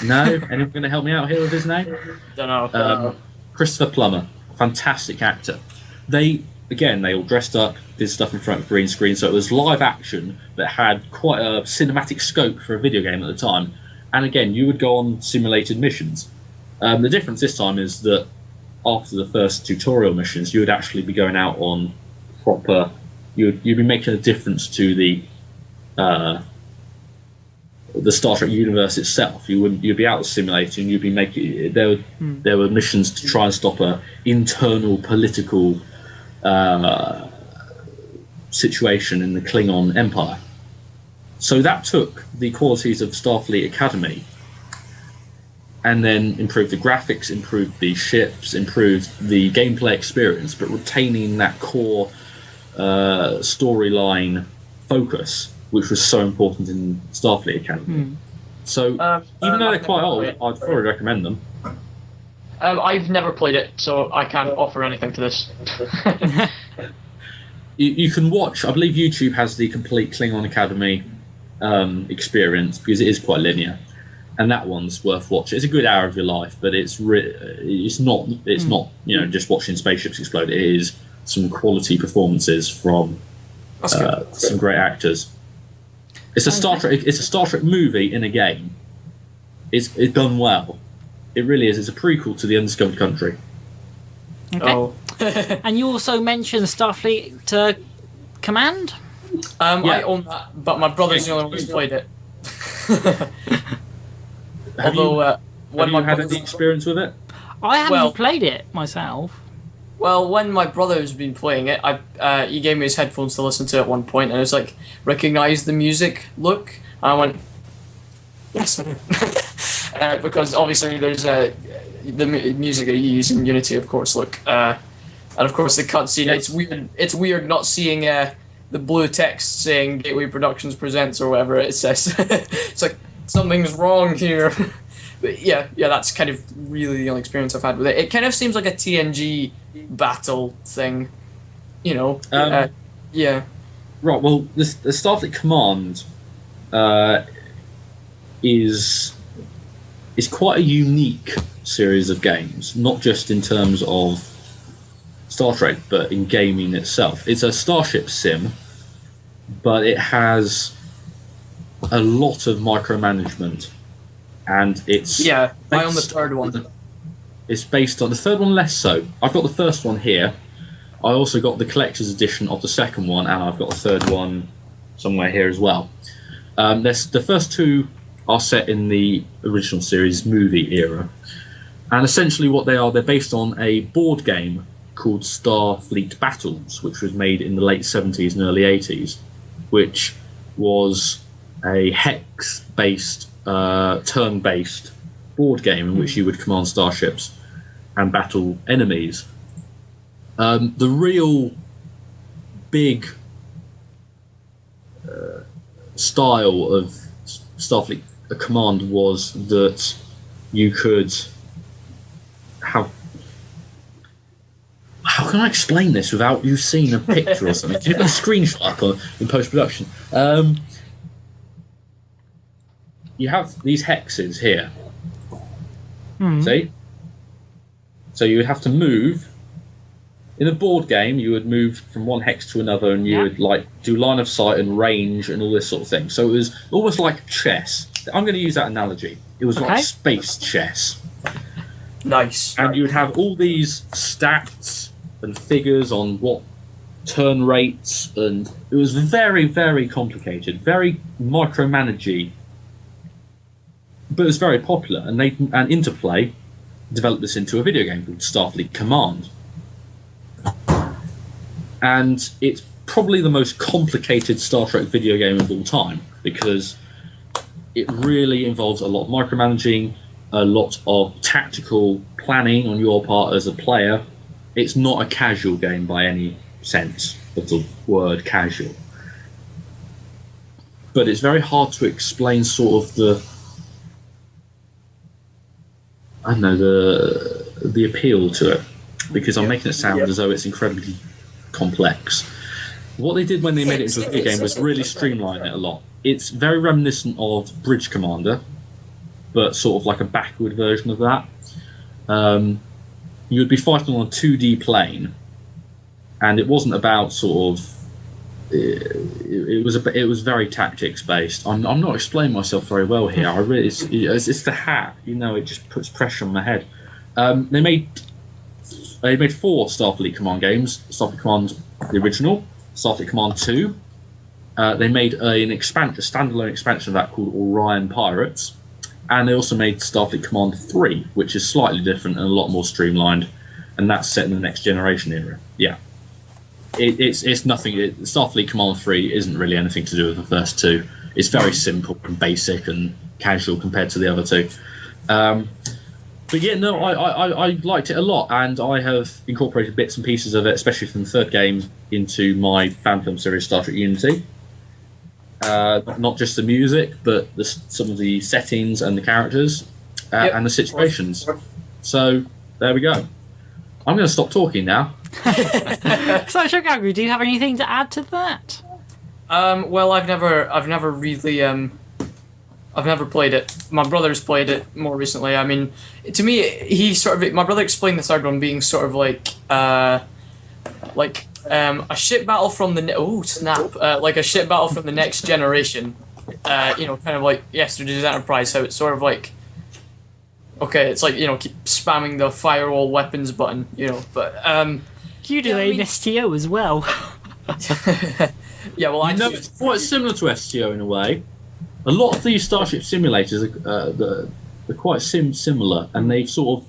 No? Anyone going to help me out here with his name? Don't know. Christopher Plummer. Fantastic actor. They all dressed up, did stuff in front of green screen, so it was live action that had quite a cinematic scope for a video game at the time. And again, you would go on simulated missions. The difference this time is that after the first tutorial missions, you would actually be going out on proper... You'd be making a difference to the Star Trek universe itself. You'd be out simulating. You'd be making there were missions to try and stop a internal political situation in the Klingon Empire. So that took the qualities of Starfleet Academy and then improved the graphics, improved the ships, improved the gameplay experience, but retaining that core storyline focus, which was so important in Starfleet Academy. So, even though they're quite old, I'd probably recommend them. I've never played it, so I can't offer anything to this. You can watch, I believe YouTube has the complete Klingon Academy experience, because it is quite linear, and that one's worth watching. It's a good hour of your life, but it's not just watching spaceships explode. It is some quality performances from some great actors. It's a Star Trek movie in a game. It's done well. It really is. It's a prequel to The Undiscovered Country. Okay. Oh. And you also mentioned Starfleet Command? I own that, but my brother's the only one who's played it. Have you had any experience with it? I haven't played it myself. Well, when my brother's been playing it, he gave me his headphones to listen to at one point, and it was like, recognise the music look? And I went, yes. Because obviously there's the music that you use in Unity, of course, look. And of course the cutscene, it's weird not seeing the blue text saying Gateway Productions Presents or whatever it says. It's like, something's wrong here. But yeah, that's kind of really the only experience I've had with it. It kind of seems like a TNG battle thing, yeah. Right, well, the Starfleet Command is quite a unique series of games, not just in terms of Star Trek, but in gaming itself. It's a starship sim, but it has a lot of micromanagement, and it's I own the third one. It's based on the third one, less so. I've got the first one here. I also got the collector's edition of the second one, and I've got the third one somewhere here as well. The first two are set in the original series movie era, and essentially what they are, they're based on a board game called Starfleet Battles, which was made in the late 70s and early 80s, which was a hex-based, turn-based board game in which you would command starships and battle enemies. The real big style of Starfleet Command was that you could have... How can I explain this without you seeing a picture or something? Can you put a screenshot up in post-production? You have these hexes here. See? So you would have to move. In a board game, you would move from one hex to another, and you would do line of sight and range and all this sort of thing. So it was almost like chess. I'm going to use that analogy. It was like space chess. Nice. And you would have all these stats and figures on what turn rates, and it was very, very complicated, very micromanagey. But it was very popular, and Interplay developed this into a video game called Starfleet Command. And it's probably the most complicated Star Trek video game of all time, because it really involves a lot of micromanaging, a lot of tactical planning on your part as a player. It's not a casual game by any sense of the word casual. But it's very hard to explain sort of the appeal to it, because I'm making it sound as though it's incredibly complex. What they did when they made it into a video game was really streamline it a lot. It's very reminiscent of Bridge Commander, but sort of like a backward version of that. You would be fighting on a 2D plane, and it wasn't about sort of. It was very tactics based. I'm not explaining myself very well here. It's the hat, it just puts pressure on my head. They made 4 Starfleet Command games: Starfleet Command the original, Starfleet Command 2. They made a standalone expansion of that called Orion Pirates, and they also made Starfleet Command 3, which is slightly different and a lot more streamlined, and that's set in the Next Generation era. Yeah. It's nothing. Starfleet Command 3 isn't really anything to do with the first 2. It's very simple and basic and casual compared to the other 2. But yeah, no, I liked it a lot, and I have incorporated bits and pieces of it, especially from the 3rd game, into my fan film series Star Trek Unity. Not just the music, but some of the settings and the characters and the situations. So there we go. I'm going to stop talking now. So, Shogaku, do you have anything to add to that? Well, I've never really, I've never played it. My brother's played it more recently. I mean, to me, my brother explained the 3rd one being sort of like a ship battle from the like a ship battle from the Next Generation. Kind of like yesterday's Enterprise. How it's sort of like. Okay, it's like, keep spamming the firewall weapons button, but you do an STO as well. Yeah, well, it's quite similar to STO in a way. A lot of these Starship simulators are quite similar, and they've sort of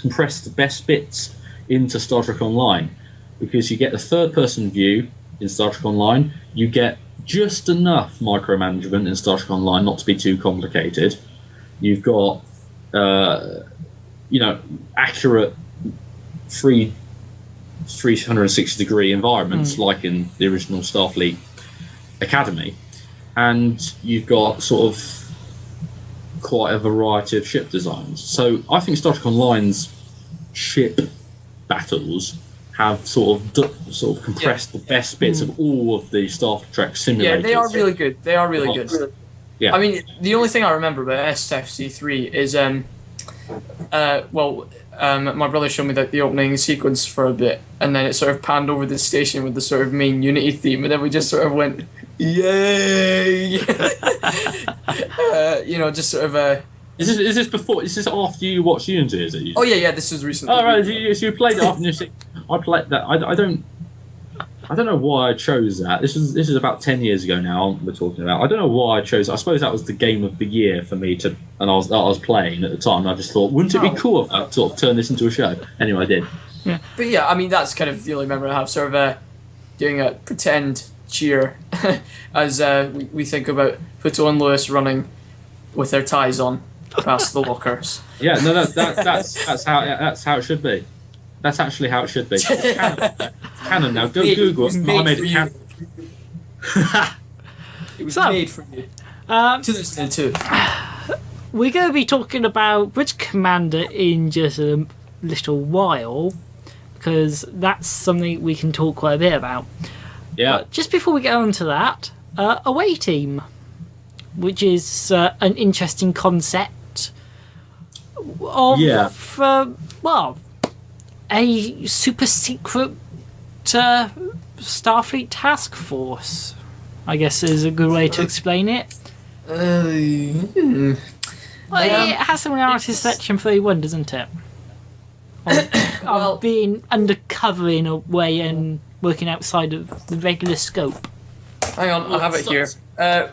compressed the best bits into Star Trek Online, because you get the 3rd-person view in Star Trek Online, you get just enough micromanagement in Star Trek Online not to be too complicated. You've got accurate 360-degree environments like in the original Starfleet Academy, and you've got sort of quite a variety of ship designs. So I think Star Trek Online's ship battles have sort of compressed the best bits of all of the Star Trek simulators. Yeah, they are really good. Good. Yeah. I mean, the only thing I remember about SFC3 is, my brother showed me the opening sequence for a bit, and then it sort of panned over the station with the sort of main Unity theme, and then we just sort of went, yay! Just sort of. Is this before? Is this after you watched Unity? Is it? Oh yeah. This was recently. Oh right, so you played it after Unity. I played that. I don't know why I chose that. This is about 10 years ago now. We're talking about. I don't know why I chose it. I suppose that was the game of the year for me and I was playing at the time. And I just thought, wouldn't it be cool if I sort of turned this into a show? Anyway, I did. Yeah. But yeah, I mean that's kind of the only memory I have. Sort of doing a pretend cheer as we think about Pluto and Lewis running with their ties on past the lockers. Yeah, no, that's how it should be. That's actually how it should be. Canon now. Go Google it. I made it canon. It was made for you. 2002. We're going to be talking about Bridge Commander in just a little while, because that's something we can talk quite a bit about. Yeah. But just before we get on to that, Away Team, which is an interesting concept of, a super secret Starfleet task force, I guess is a good way to explain it. Well, it has similarity to Section 31, doesn't it? Of being undercover in a way and working outside of the regular scope. Hang on, I have it here.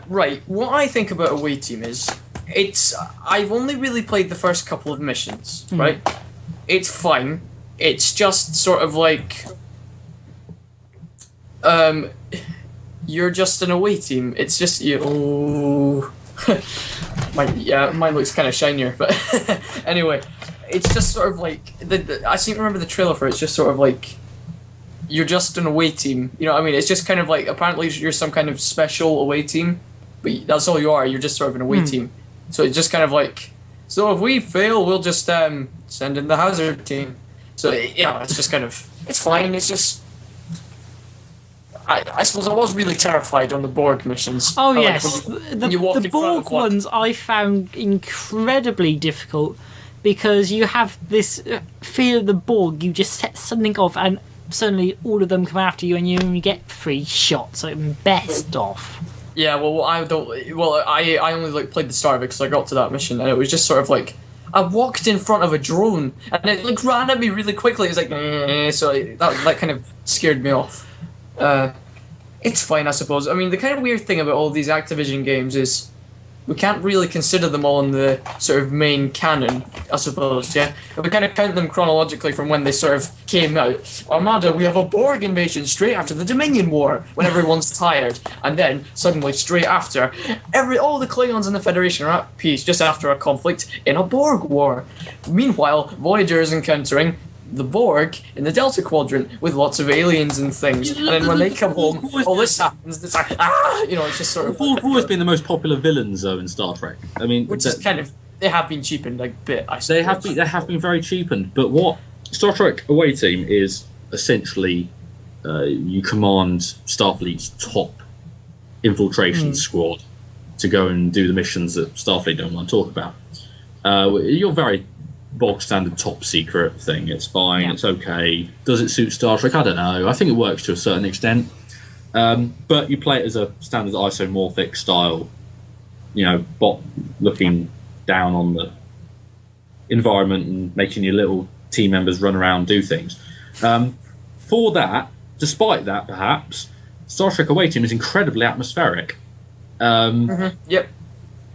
Right, what I think about Away Team is, I've only really played the first couple of missions, right? It's fine. It's just sort of like, you're just an away team. It's just Mine looks kind of shinier, but anyway, it's just sort of like I seem to remember the trailer for it. It's just sort of like you're just an away team. You know what I mean? It's just kind of like apparently you're some kind of special away team, but that's all you are. You're just sort of an away team. So it's just kind of like, so if we fail, we'll just send in the hazard team. So yeah, it's just kind of, it's fine. It's just. I suppose I was really terrified on the Borg missions. Oh, Like, yes. when you walk The in front of Borg one. ones I found incredibly difficult because you have this fear of the Borg. You just set something off and suddenly all of them come after you and you only get 3 shots. So best off. Yeah, well, I don't. Well, I only like played the start of it because I got to that mission and it was just sort of like I walked in front of a drone and it like ran at me really quickly. It was like so that kind of scared me off. It's fine, I suppose. I mean, the kind of weird thing about all these Activision games is we can't really consider them all in the sort of main canon, I suppose, yeah? We kind of count them chronologically from when they sort of came out. Armada, we have a Borg invasion straight after the Dominion War, when everyone's tired. And then, suddenly, straight after, all the Klingons in the Federation are at peace just after a conflict in a Borg war. Meanwhile, Voyager is encountering the Borg in the Delta Quadrant with lots of aliens and things, and then when they come home, all this happens. It's like it's just sort of. Borg have always been the most popular villains, though, in Star Trek. I mean, which is kind of they have been cheapened a bit. I suppose. they have been very cheapened. But what Star Trek Away Team is essentially, you command Starfleet's top infiltration squad to go and do the missions that Starfleet don't want to talk about. You're very bog standard top secret thing. It's fine. It's okay. Does it suit Star Trek? I don't know. I think it works to a certain extent. But you play it as a standard isomorphic style, bot looking down on the environment and making your little team members run around do things. For that, despite that, perhaps Star Trek Away Team is incredibly atmospheric. Yep.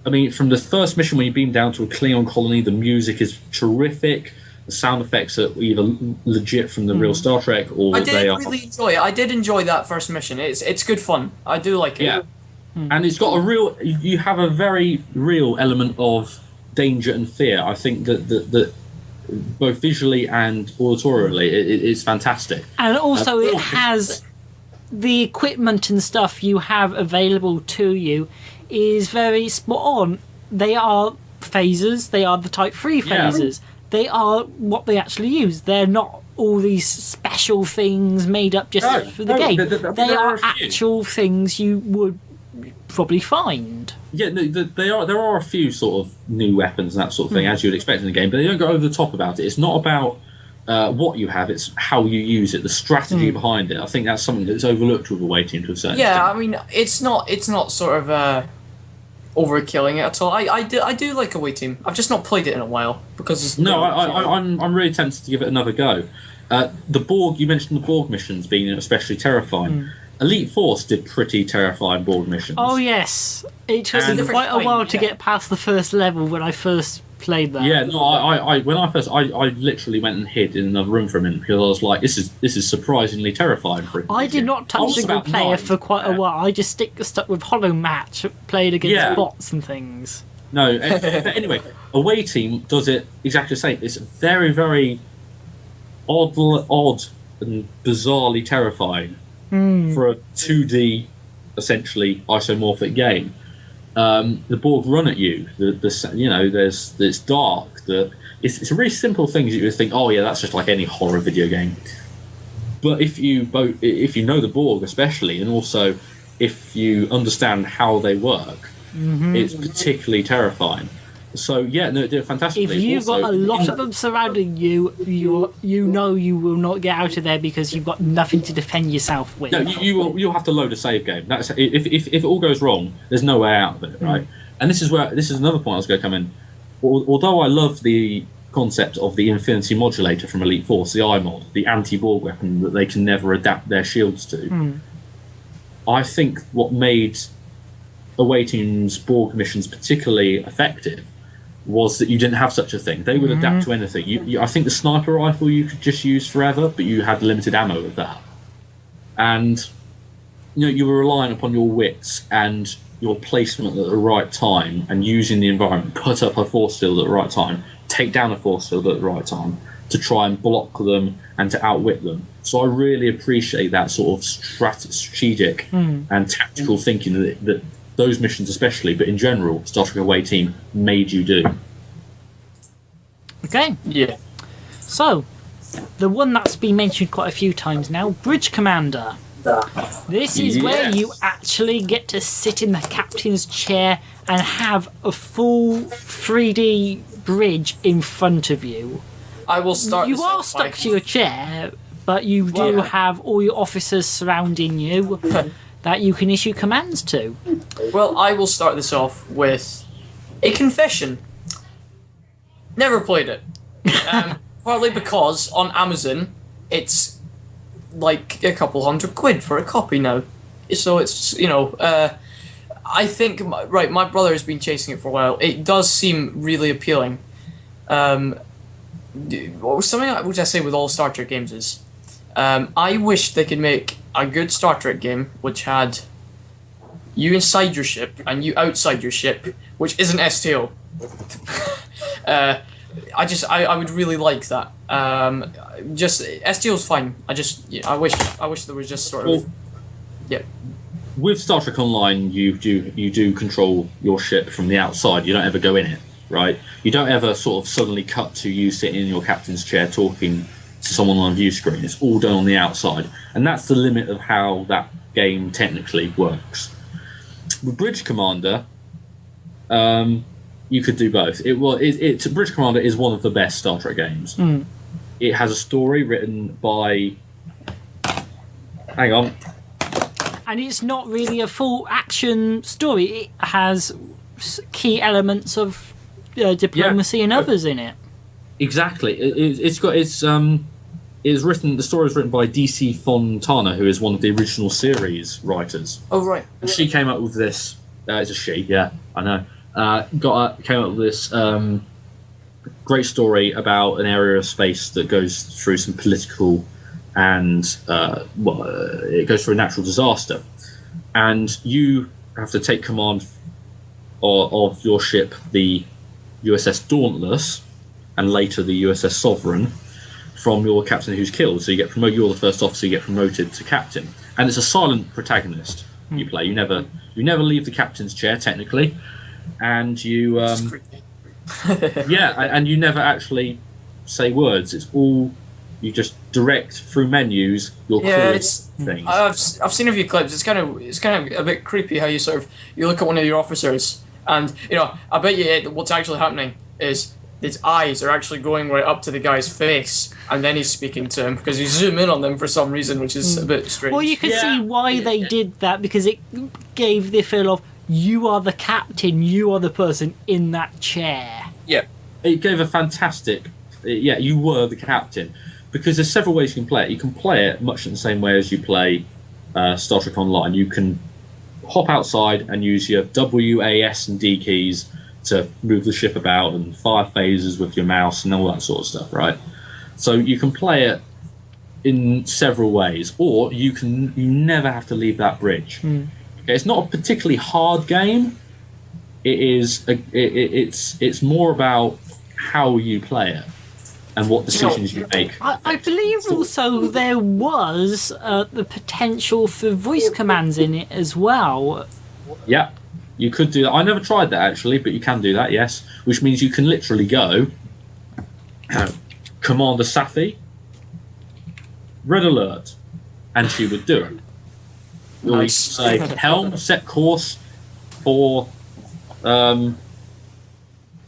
I mean, from the first mission when you beam down to a Klingon colony, the music is terrific. The sound effects are either legit from the real Star Trek, or they are. I did really enjoy it. I did enjoy that first mission. It's good fun. I do like it. Yeah, and it's got a real. You have a very real element of danger and fear. I think that both visually and auditorially, it's fantastic. And also, it has the equipment and stuff you have available to you is very spot on. They are phasers. They are the Type 3 phasers. Yeah. They are what they actually use. They're not all these special things made up just for the game. They are actual things you would probably find. Yeah, no, there are a few sort of new weapons and that sort of thing, as you'd expect in the game, but they don't go over the top about it. It's not about what you have, it's how you use it, the strategy behind it. I think that's something that's overlooked with Away Team to a certain extent. I mean, it's not sort of overkilling it at all. I do like Away Team. I've just not played it in a while because I'm really tempted to give it another go. The Borg, you mentioned the Borg missions being especially terrifying. Elite Force did pretty terrifying Borg missions. Oh yes, it took me quite a while to get past the first level when I first played that. Yeah, no, I literally went and hid in another room for a minute because I was like, this is surprisingly terrifying for it. I did not touch single player for quite a while. I just stuck with Hollow Match, played against bots and things. No, but anyway, Away Team does it exactly the same. It's very, very odd and bizarrely terrifying for a 2D, essentially isomorphic game. The Borg run at you. It's dark. It's a really simple thing that you would think, oh yeah, that's just like any horror video game. But if you know the Borg especially, and also if you understand how they work, it's particularly terrifying. So yeah, no, they're fantastic. If you've got a lot of them surrounding you, you know you will not get out of there because you've got nothing to defend yourself with. No, you'll have to load a save game. That's if it all goes wrong, there's no way out of it, right? And this is another point I was going to come in. Although I love the concept of the Infinity Modulator from Elite Force, the iMod, the anti-Borg weapon that they can never adapt their shields to, I think what made Away Team's Borg missions particularly effective was that you didn't have such a thing. They would adapt to anything. I think the sniper rifle you could just use forever, but you had limited ammo with that. And you were relying upon your wits and your placement at the right time and using the environment, put up a force field at the right time, take down a force field at the right time to try and block them and to outwit them. So I really appreciate that sort of strategic and tactical thinking that those missions especially, but in general, Star Trek Away Team made you do. Okay. Yeah. So, the one that's been mentioned quite a few times now, Bridge Commander. This is where you actually get to sit in the captain's chair and have a full 3D bridge in front of you. I will start. You are stuck to your chair, but you do have all your officers surrounding you that you can issue commands to. Well, I will start this off with a confession. Never played it. Partly because on Amazon it's like a couple £100 for a copy now. So it's, I think, my brother has been chasing it for a while. It does seem really appealing. Something which I say with all Star Trek games is, I wish they could make a good Star Trek game which had you inside your ship and you outside your ship, which isn't STO. I would really like that. Just STO's fine. I wish there was just sort of. Yeah. With Star Trek Online, you do control your ship from the outside. You don't ever go in it, right? You don't ever sort of suddenly cut to you sitting in your captain's chair talking to someone on a view screen. It's all done on the outside, and that's the limit of how that game technically works. With Bridge Commander, you could do both. Bridge Commander is one of the best Star Trek games. It has a story written by. Hang on. And it's not really a full action story. It has key elements of diplomacy and others in it. Exactly. It's written. The story is written by DC Fontana, who is one of the original series writers. Oh right. And she came up with this. It's a she. Yeah, I know. Came up with this great story about an area of space that goes through some political and it goes through a natural disaster, and you have to take command of your ship, the USS Dauntless, and later the USS Sovereign, from your captain who's killed. So you get promoted. You're the first officer. You get promoted to captain, and it's a silent protagonist you play. You never leave the captain's chair technically. And you, and you never actually say words. It's all you just direct through menus. Your things. I've seen a few clips. It's kind of a bit creepy how you you look at one of your officers, and I bet you what's actually happening is his eyes are actually going right up to the guy's face, and then he's speaking to him because you zoom in on them for some reason, which is a bit strange. Well, you can see why they did that, because it gave the feel of, you are the captain, you are the person in that chair. Yeah. It gave a fantastic... you were the captain. Because there's several ways you can play it. You can play it much in the same way as you play Star Trek Online. You can hop outside and use your W, A, S and D keys to move the ship about and fire phasers with your mouse and all that sort of stuff, right? So you can play it in several ways. Or you never have to leave that bridge. It's not a particularly hard game. It's more about how you play it and what decisions you make. I believe also there was the potential for voice commands in it as well. Yeah, you could do that. I never tried that actually, but you can do that, yes. Which means you can literally go, Commander Safi, red alert, and she would do it. Nice. Say, helm, set course for...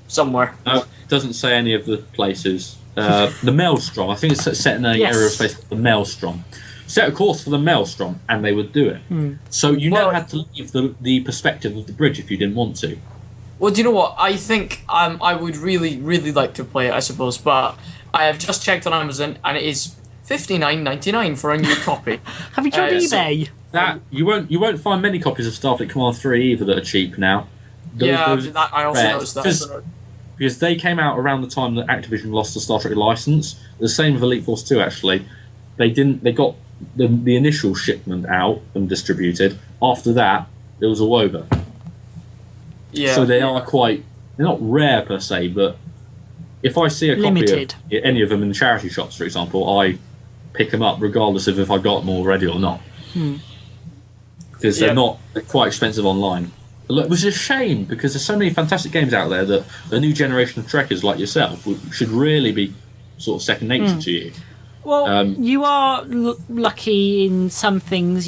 somewhere. No, it doesn't say any of the places. The Maelstrom, I think it's set in an area of space called the Maelstrom. Set a course for the Maelstrom, and they would do it. So you never had to leave the perspective of the bridge if you didn't want to. Well, do you know what? I think I would really, really like to play it, I suppose, but I have just checked on Amazon, and it is $59.99 for a new copy. Have you tried eBay? That you won't find many copies of Starfleet Command 3 either that are cheap now. I also noticed that. Because they came out around the time that Activision lost the Star Trek license. The same with Elite Force 2 actually. They got the initial shipment out and distributed. After that, it was all over. Yeah. So they are quite. They're not rare per se, but if I see a copy Limited. of any of them in the charity shops, for example, I pick them up regardless of if I got them already or not. Because they're quite expensive online. Which is a shame because there's so many fantastic games out there that the new generation of trekkers like yourself should really be sort of second nature to you. Well, you are lucky in some things.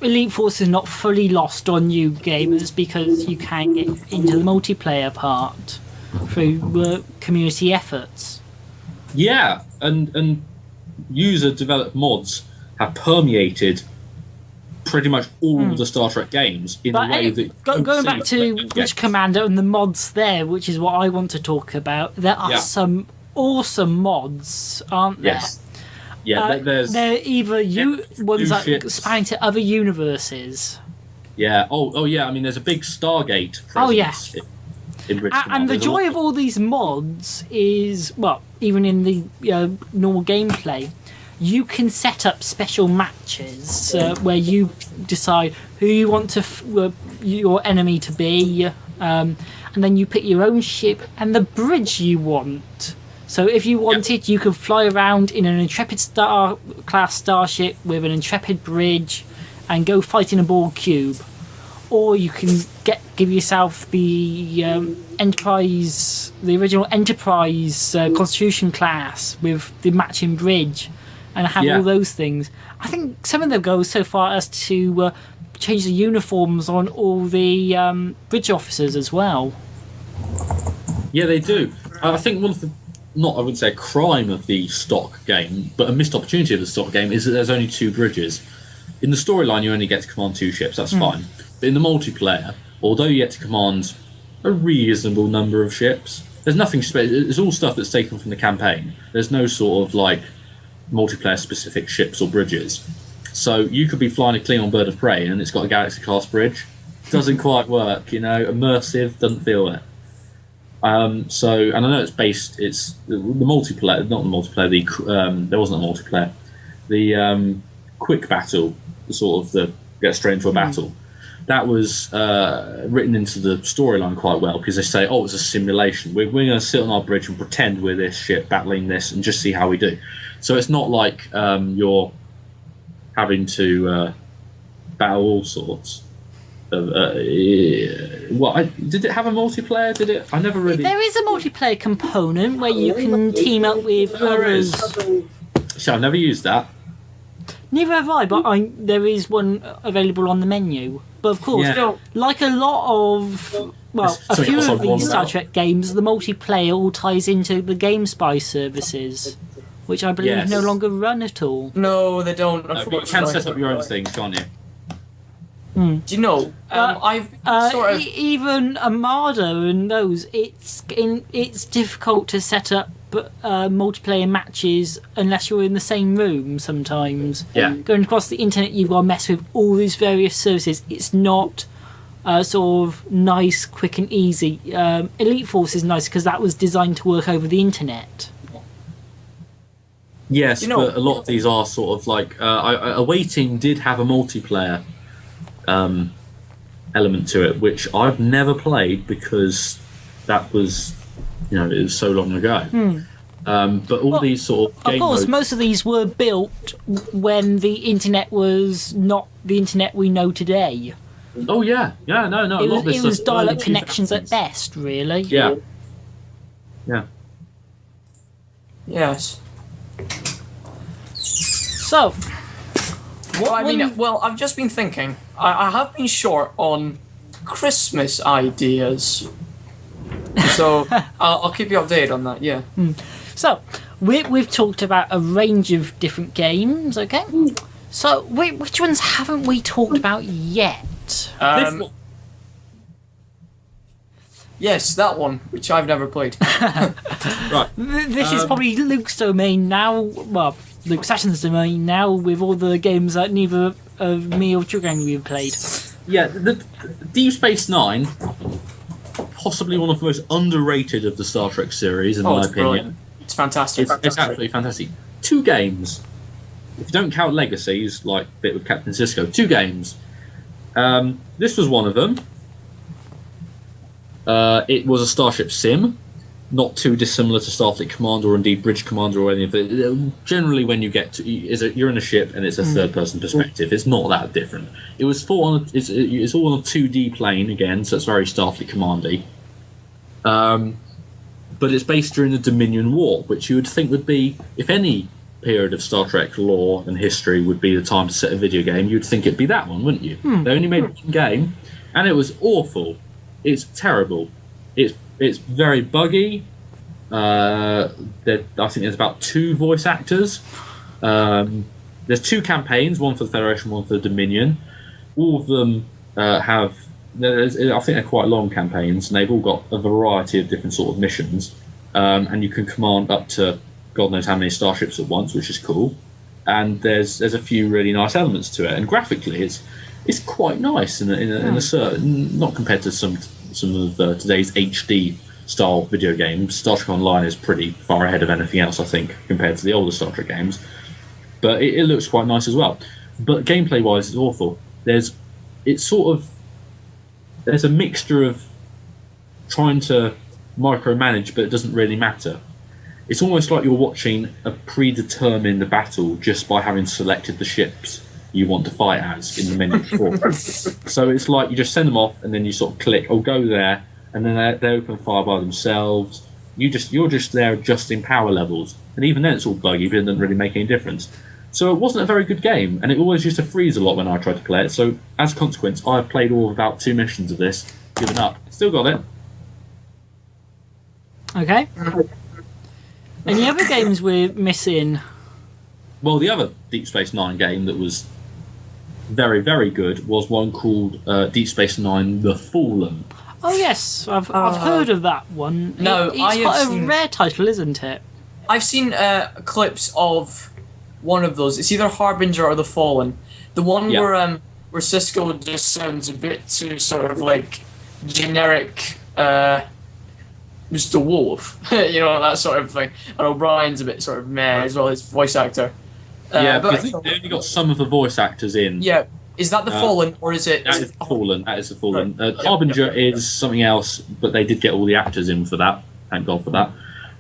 Elite Force is not fully lost on you gamers because you can get into the multiplayer part through community efforts. Yeah, and user-developed mods have permeated pretty much all the Star Trek games in a way that... Going back to Rich Commander and the mods there, which is what I want to talk about, there are some awesome mods, aren't there? Yes. Yeah, they're either ones that span to other universes. Yeah. Oh, yeah. I mean, there's a big Stargate presence in Rich Commander. And the joy of all these mods is, well, even in the normal gameplay, you can set up special matches where you decide who you want your enemy to be, and then you pick your own ship and the bridge you want. So if you wanted, you could fly around in an Intrepid class starship with an Intrepid bridge and go fight in a Borg cube. Or you can give yourself the Enterprise, the original Enterprise Constitution class with the matching bridge and have all those things. I think some of them go so far as to change the uniforms on all the bridge officers as well. Yeah, they do. I think one of the... not, I wouldn't say a crime of the stock game, but a missed opportunity of the stock game is that there's only 2 bridges. In the storyline, you only get to command 2 ships, that's fine. But in the multiplayer, although you get to command a reasonable number of ships, there's nothing special. It's all stuff that's taken from the campaign. There's no sort of, like, multiplayer-specific ships or bridges. So you could be flying a Klingon bird of prey and it's got a Galaxy-class bridge. Doesn't quite work, immersive, doesn't feel it. So, and I know it's the multiplayer, not the multiplayer, there wasn't a multiplayer. The quick battle, sort of the get straight into a battle, that was written into the storyline quite well because they say, it's a simulation. We're going to sit on our bridge and pretend we're this ship battling this and just see how we do. So it's not like you're having to battle all sorts. Did it have a multiplayer? Did it? I never really. There is a multiplayer component where you can team up with others. So I've never used that. Neither have I, but there is one available on the menu. But of course, like a lot of, a few of these Star Trek games, the multiplayer all ties into the GameSpy services, which I believe no longer run at all. No, they don't. But you can set up your own things, can't you? Do you know? I've sort of even Armada and those. It's difficult to set up multiplayer matches unless you're in the same room. Sometimes, going across the internet, you've got to mess with all these various services. It's not sort of nice, quick, and easy. Elite Force is nice because that was designed to work over the internet. Yes, but a lot of these are sort of like Awaiting did have a multiplayer element to it, which I've never played because that was, it was so long ago. But all these sort of game modes, most of these were built when the internet was not the internet we know today. Oh yeah, no. It was dial-up connections at best, really. Yeah. yes. So, I've just been thinking. I have been short on Christmas ideas, so I'll keep you updated on that. Yeah. So, we've talked about a range of different games. Okay. So, which ones haven't we talked about yet? Yes, that one, which I've never played. right. This is probably Luke's domain now. Well, Luke Sessions' domain now, with all the games that neither of me or Chugang have played. Yeah, the Deep Space Nine, possibly one of the most underrated of the Star Trek series, in my opinion. Brilliant. It's fantastic. It's absolutely fantastic. 2 games. If you don't count legacies, like bit with Captain Sisko, 2 games. This was one of them. It was a Starship sim, not too dissimilar to Starfleet Commander or indeed Bridge Commander or any of it. Generally, when you get to, you're in a ship and it's a third-person perspective. It's not that different. It was it's all on a 2D plane again, so it's very Starfleet Commandy. But it's based during the Dominion War, which you would think would be, if any period of Star Trek lore and history would be the time to set a video game, you'd think it'd be that one, wouldn't you? They only made one game, and it was awful. It's terrible. It's very buggy. I think there's about 2 voice actors. There's 2 campaigns, one for the Federation, one for the Dominion. All of them I think they're quite long campaigns, and they've all got a variety of different sort of missions. And you can command up to God knows how many starships at once, which is cool. And there's a few really nice elements to it, and graphically it's quite nice in a certain, not compared to some of today's HD style video games. Star Trek Online is pretty far ahead of anything else, I think, compared to the older Star Trek games. But it looks quite nice as well. But gameplay wise, it's awful. There's a mixture of trying to micromanage, but it doesn't really matter. It's almost like you're watching a predetermined battle just by having selected the ships you want to fight as in the menu before. So it's like you just send them off, and then you sort of click, go there, and then they open fire by themselves. You're just there adjusting power levels, and even then it's all buggy, but it doesn't really make any difference. So it wasn't a very good game, and it always used to freeze a lot when I tried to play it. So as a consequence, I've played all of about 2 missions of this, given up. Still got it. Okay. Any other games we're missing? Well, the other Deep Space Nine game that was very, very good was one called Deep Space Nine: The Fallen. Oh yes, I've heard of that one. No, it's I have quite a seen- rare title, isn't it? I've seen clips of one of those. It's either Harbinger or The Fallen. The one where Cisco just sounds a bit too sort of like generic Mr. Wolf, that sort of thing. And O'Brien's a bit sort of meh as well, his voice actor. But but I think they only got some of the voice actors in. yeah, is that The Fallen or is it? That is The Fallen. That is The Fallen. Right. Harbinger is something else, but they did get all the actors in for that. Thank God for that.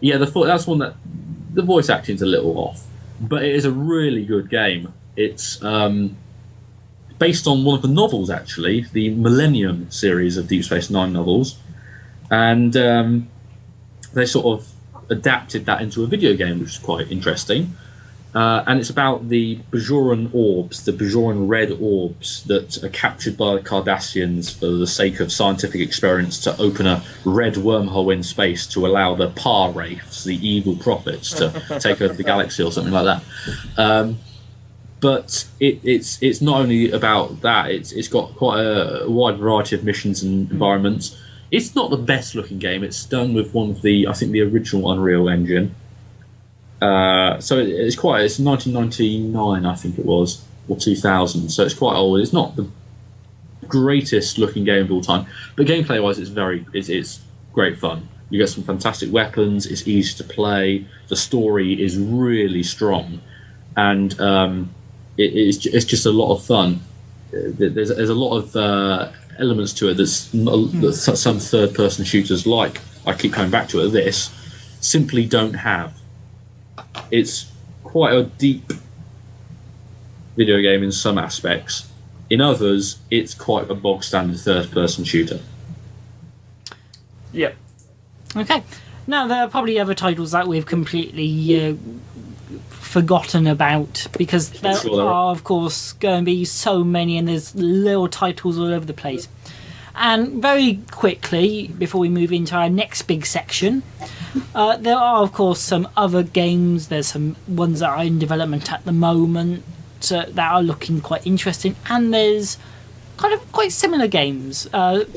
Yeah, that's one that the voice acting's a little off, but it is a really good game. It's based on one of the novels, actually, the Millennium series of Deep Space Nine novels, and they sort of adapted that into a video game, which is quite interesting. And it's about the Bajoran orbs, the Bajoran red orbs that are captured by the Cardassians for the sake of scientific experiments to open a red wormhole in space to allow the Par Wraiths, the evil prophets, to take over the galaxy or something like that. But it's not only about that, it's got quite a wide variety of missions and environments. It's not the best looking game. It's done with one of the original Unreal Engine. So it's 1999, I think it was, or 2000. So it's quite old. It's not the greatest looking game of all time, but gameplay wise, it's great fun. You get some fantastic weapons. It's easy to play. The story is really strong, and it's just a lot of fun. There's a lot of elements to it that some third person shooters, like I keep coming back to it, this simply don't have. It's quite a deep video game in some aspects. In others, it's quite a bog standard third person shooter. Yep. Okay. Now, there are probably other titles that we've completely forgotten about, because there are, of course, going to be so many, and there's little titles all over the place. And very quickly, before we move into our next big section, there are, of course, some other games. There's some ones that are in development at the moment that are looking quite interesting, and there's kind of quite similar games.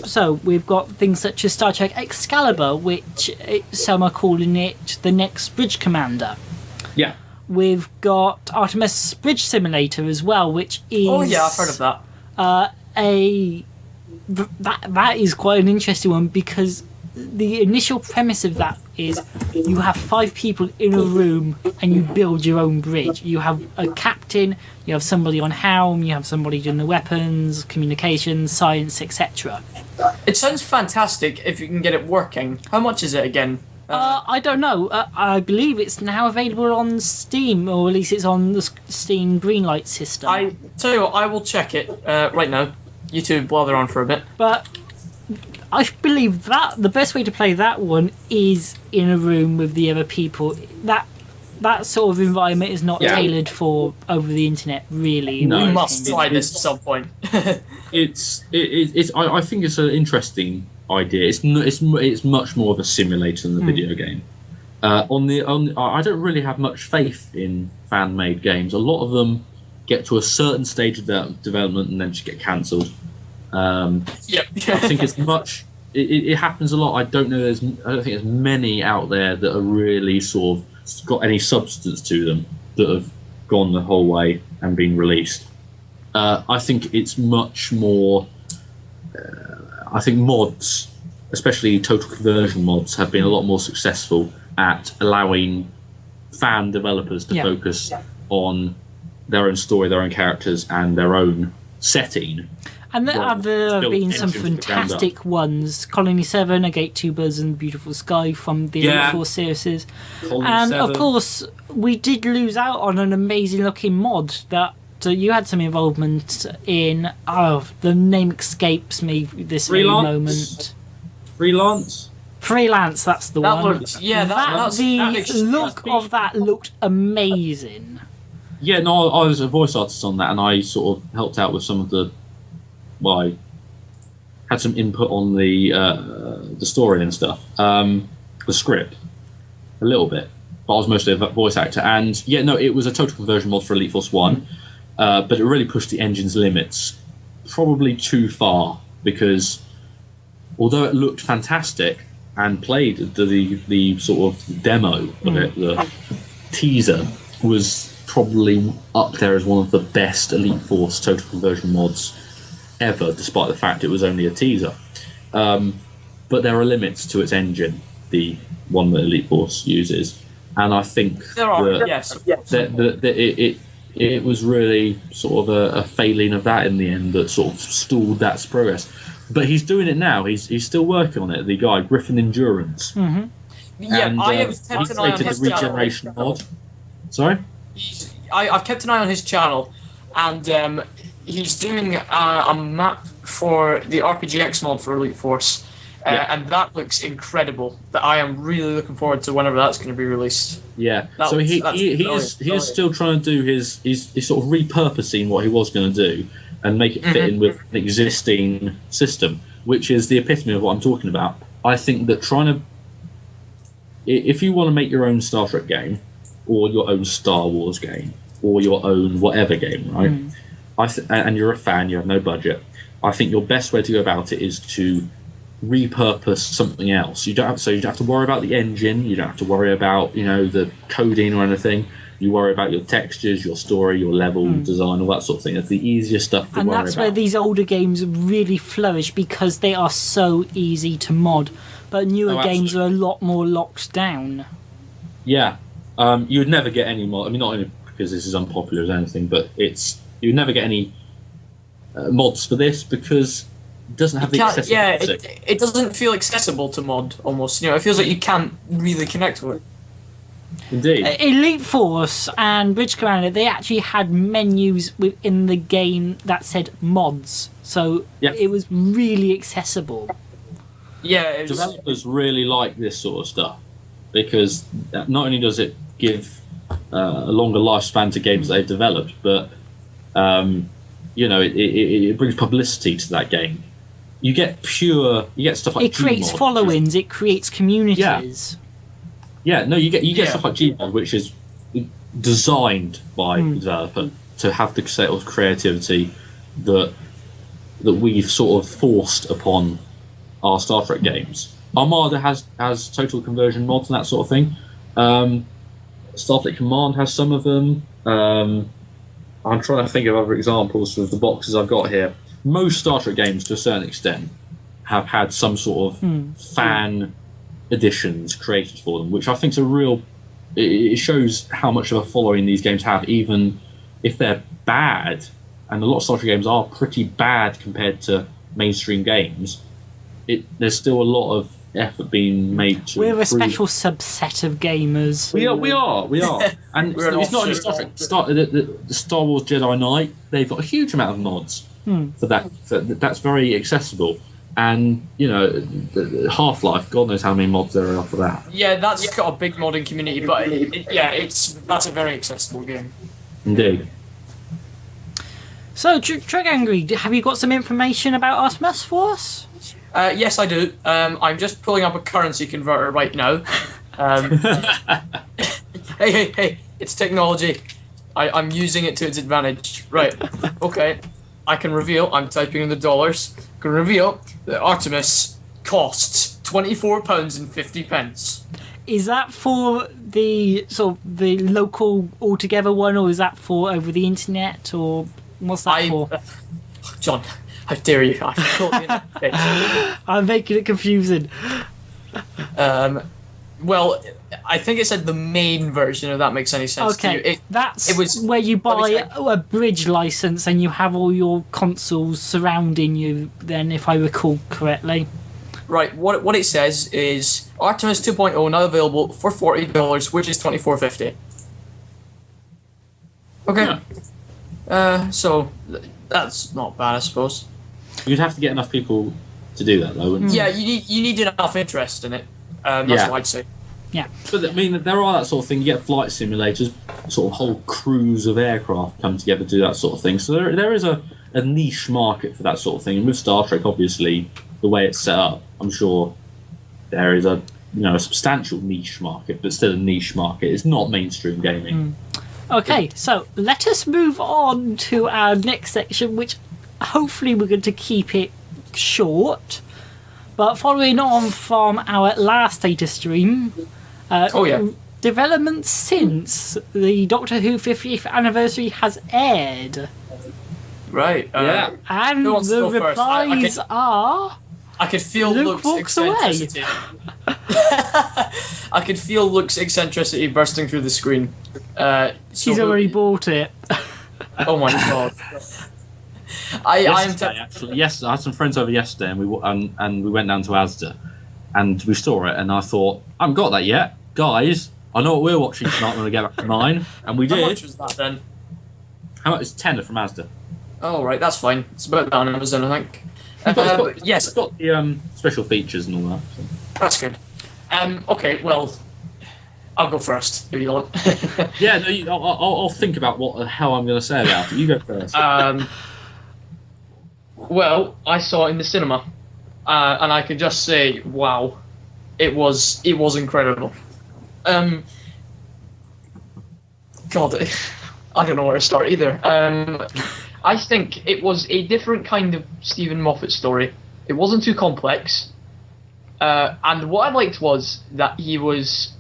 So we've got things such as Star Trek Excalibur, which some are calling it the next Bridge Commander. Yeah. We've got Artemis Bridge Simulator as well, which is... Oh yeah, I've heard of that. That is quite an interesting one, because the initial premise of that is you have 5 people in a room and you build your own bridge. You have a captain, you have somebody on helm, you have somebody doing the weapons, communications, science, etc. It sounds fantastic if you can get it working. How much is it again? I don't know. I believe it's now available on Steam, or at least it's on the Steam Greenlight system. I tell you what, I will check it right now. You two blather on for a bit. But I believe that the best way to play that one is in a room with the other people. That sort of environment is not tailored for over the internet, really. No. We must try this at some point. I think it's an interesting idea. It's much more of a simulator than a video game. I don't really have much faith in fan-made games. A lot of them get to a certain stage of their development and then just get cancelled. I think it's much. It happens a lot. I don't think there's many out there that are really sort of got any substance to them that have gone the whole way and been released. I think it's much more. I think mods, especially total conversion mods, have been a lot more successful at allowing fan developers to focus on their own story, their own characters, and their own setting. And there have been some fantastic ones. Colony 7, A Gate 2 Birds and the Beautiful Sky from the Elite Four series. And of course, we did lose out on an amazing looking mod that you had some involvement in. Oh, the name escapes me this very moment. Freelance, that's the one. The look of that looked amazing. Yeah, no, I was a voice artist on that, and I sort of helped out with some of the. Well, I had some input on the story and stuff, the script, a little bit, but I was mostly a voice actor. And yeah, no, it was a total conversion mod for Elite Force 1, but it really pushed the engine's limits, probably too far, because although it looked fantastic and played the sort of demo of it, the teaser was probably up there as one of the best Elite Force total conversion mods ever, despite the fact it was only a teaser. But there are limits to its engine, the one that Elite Force uses, and I think it was really sort of a failing of that in the end that sort of stalled that progress. But he's doing it now. He's still working on it. The guy Griffin Endurance. Mm-hmm. Yeah, and, I have kept an eye on his regeneration mod. Sorry, I've kept an eye on his channel, and he's doing a map for the RPGX mod for Elite Force, and that looks incredible. That I am really looking forward to whenever that's going to be released. Yeah, so he is still trying to do he's sort of repurposing what he was going to do and make it fit in with an existing system, which is the epitome of what I'm talking about. I think that if you want to make your own Star Trek game, or your own Star Wars game, or your own whatever game, right? And you're a fan, you have no budget. I think your best way to go about it is to repurpose something else. You don't have to worry about the engine. You don't have to worry about the coding or anything. You worry about your textures, your story, your level design, all that sort of thing. It's the easiest stuff to worry about. And that's where these older games really flourish, because they are so easy to mod. But newer games are a lot more locked down. Yeah. You would never get any mod. I mean, not only because this is unpopular as anything, but you would never get any mods for this because it doesn't have the accessibility. Yeah, it doesn't feel accessible to mod, almost. It feels like you can't really connect with it. Indeed. Elite Force and Bridge Commander, they actually had menus within the game that said mods, so it was really accessible. Yeah, developers really like this sort of stuff because not only does it give a longer lifespan to games that they've developed, but it brings publicity to that game. You get stuff like it creates Gmod, followings, it creates communities. Yeah, no, you get stuff like Gmod, which is designed by the developer to have the sort of creativity that we've sort of forced upon our Star Trek games. Armada has total conversion mods and that sort of thing. Starfleet Command has some of them. I'm trying to think of other examples with the boxes I've got here. Most Star Trek games, to a certain extent, have had some sort of fan editions created for them, which I think is a real. It shows how much of a following these games have, even if they're bad. And a lot of Star Trek games are pretty bad compared to mainstream games. There's still a lot of effort being made to. We're improve. a special subset of gamers. We are, and it's not just Star Trek. The Star Wars Jedi Knight, they've got a huge amount of mods for that. That's very accessible, and the Half-Life, God knows how many mods there are for that. Yeah, that's got a big modding community, but that's a very accessible game. Indeed. So, Trek Angry, have you got some information about Artemis for us? Yes, I do. I'm just pulling up a currency converter right now. Hey, it's technology. I'm using it to its advantage. Right, okay. I can reveal, I'm typing in the dollars, I can reveal that Artemis costs £24.50. Is that for the the local altogether one, or is that for over the internet, or what's that for? John, how dare you? I thought the internet. I'm making it confusing. Well, I think it said the main version, if that makes any sense to you. Okay, that's where you buy a bridge license and you have all your consoles surrounding you, then, if I recall correctly. Right, what it says is Artemis 2.0 now available for $40, which is $24.50. Okay. Yeah. So that's not bad, I suppose. You'd have to get enough people to do that, though, wouldn't you? Yeah, you need enough interest in it. That's what I'd say. Yeah. But I mean, there are that sort of thing. You get flight simulators, sort of whole crews of aircraft come together to do that sort of thing. So there is a niche market for that sort of thing. And with Star Trek, obviously, the way it's set up, I'm sure there is a substantial niche market, but still a niche market. It's not mainstream gaming. Okay, so let us move on to our next section, which hopefully we're going to keep it short. But following on from our last DataStream, developments since the Doctor Who 50th anniversary has aired. Right. And who wants to the go first? replies are... I could feel Luke Luke's walks away. eccentricity. I could feel Luke's eccentricity bursting through the screen. He's already bought it. Oh my god. Actually, yes, I had some friends over yesterday, and we went down to Asda, and we saw it, and I thought, I haven't got that yet, guys. I know what we're watching tonight when we get back to 9, and we did. How much was that then? How much? It's £10 from Asda. Oh right, that's fine. It's about that on Amazon, I think. Yes, it's got the special features and all that. So. That's good. Okay, well, I'll go first if you want. Yeah, no, I'll think about what the hell I'm going to say about it. You go first. Well, I saw it in the cinema, and I can just say, wow, it was incredible. God, I don't know where to start either. I think it was a different kind of Stephen Moffat story. It wasn't too complex, and what I liked was that he was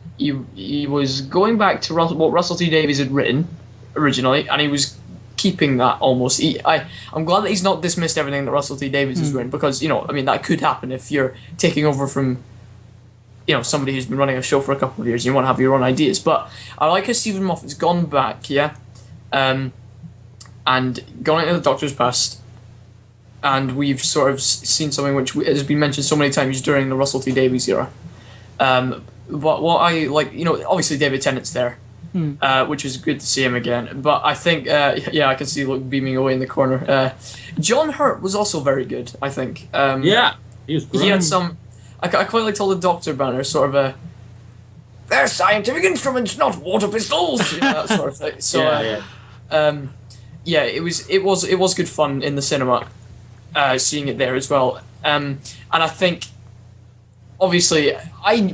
going back to what Russell T Davies had written originally, and he was keeping that almost. I'm glad that he's not dismissed everything that Russell T Davies has written, because that could happen if you're taking over from somebody who's been running a show for a couple of years. You want to have your own ideas, but I like how Stephen Moffat's gone back, and gone into the Doctor's past, and we've sort of seen something which has been mentioned so many times during the Russell T Davies era. But what I like, obviously David Tennant's there, which was good to see him again. But I think, I can see Luke beaming away in the corner. John Hurt was also very good, I think. He was great. He had some. I quite liked all the Doctor banner, sort of a. They're scientific instruments, not water pistols. That sort of thing. So, it was good fun in the cinema, seeing it there as well. And I think, obviously,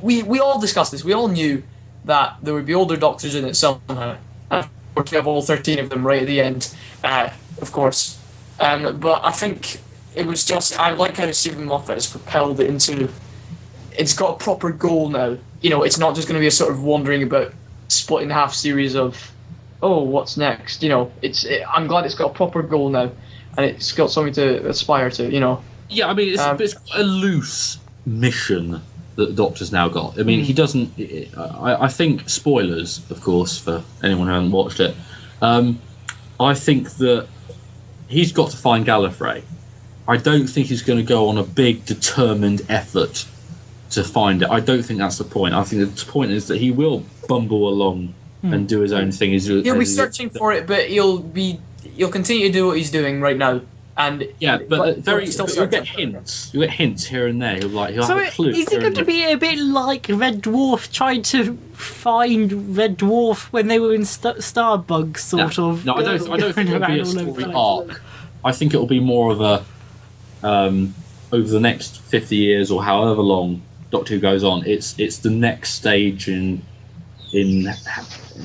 we all discussed this. We all knew that there would be older Doctors in it somehow. And of course, we have all 13 of them right at the end, of course. But I think it was just, I like how Stephen Moffat has propelled it into. It's got a proper goal now. It's not just going to be a sort of wandering about, split in half series of, oh, what's next? I'm glad it's got a proper goal now, and it's got something to aspire to. Yeah, I mean, it's quite a loose mission that the Doctor's now got. I mean, he doesn't... I think, spoilers, of course, for anyone who hasn't watched it, I think that he's got to find Gallifrey. I don't think he's going to go on a big, determined effort to find it. I don't think that's the point. I think the point is that he will bumble along and do his own thing. He'll be searching for it, but he'll continue to do what he's doing right now. And but you'll get hints. You get hints here and there. He'll have a clue. Is it going to be a bit like Red Dwarf trying to find Red Dwarf when they were in Starbug, sort of? No, I don't think it'll be a story arc. I think it'll be more of a over the next 50 years or however long Doctor Who goes on. It's the next stage in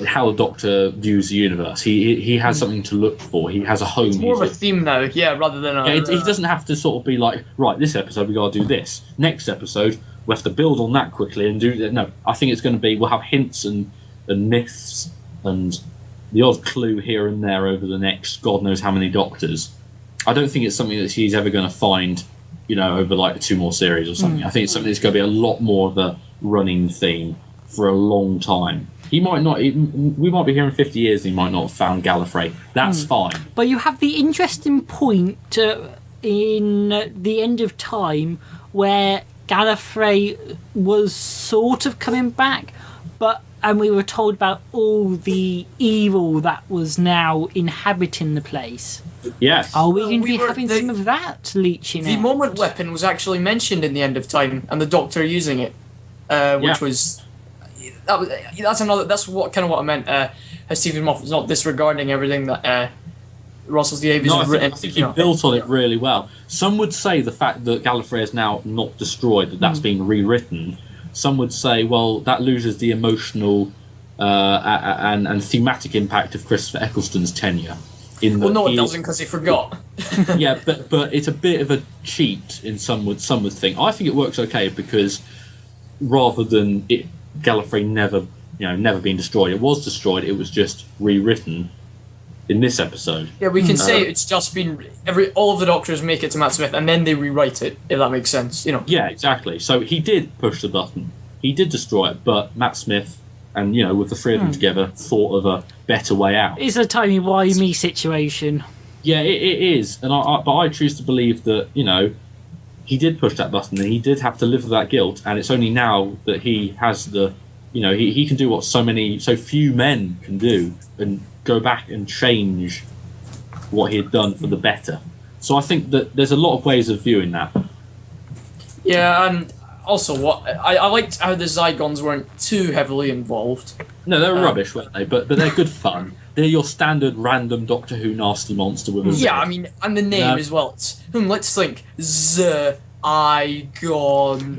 how the Doctor views the universe. He has something to look for. He has a home. It's more of a theme now, rather than he doesn't have to sort of be like, right, this episode we got to do this. Next episode we have to build on that quickly and do that. No, I think it's going to be we'll have hints and myths and the odd clue here and there over the next God knows how many Doctors. I don't think it's something that he's ever going to find, over like 2 more series or something. I think it's something that's going to be a lot more of a running theme for a long time. He might not. We might be here in 50 years. And he might not have found Gallifrey. That's fine. But you have the interesting point in the End of Time where Gallifrey was sort of coming back, and we were told about all the evil that was now inhabiting the place. Yes. Are we going to be having some of that leeching out? The moment weapon was actually mentioned in the End of Time, and the Doctor using it, which was. That's what I meant. Stephen Moffat's not disregarding everything that Russell T Davies has written. I think he built on it really well. Some would say the fact that Gallifrey is now not destroyed, that's being rewritten. Some would say, well, that loses the emotional and thematic impact of Christopher Eccleston's tenure. No, it doesn't because he forgot. Yeah, but it's a bit of a cheat. Some would think. I think it works okay because rather than it. Gallifrey never being destroyed. It was destroyed. It was just rewritten in this episode. Yeah, we can say it's just been all of the Doctors make it to Matt Smith, and then they rewrite it. If that makes sense, Yeah, exactly. So he did push the button. He did destroy it, but Matt Smith and with the 3 of them together thought of a better way out. It's a timey-wimey situation. Yeah, it is, but I choose to believe that he did push that button and he did have to live with that guilt, and it's only now that he has the he can do what so few men can do and go back and change what he had done for the better. So I think that there's a lot of ways of viewing that. Yeah, and also what I liked how the Zygons weren't too heavily involved. No, they were rubbish, weren't they? But they're good fun. They're your standard random Doctor Who nasty monster with a Z. Yeah, I mean, and the name as well. Let's think. Zygon.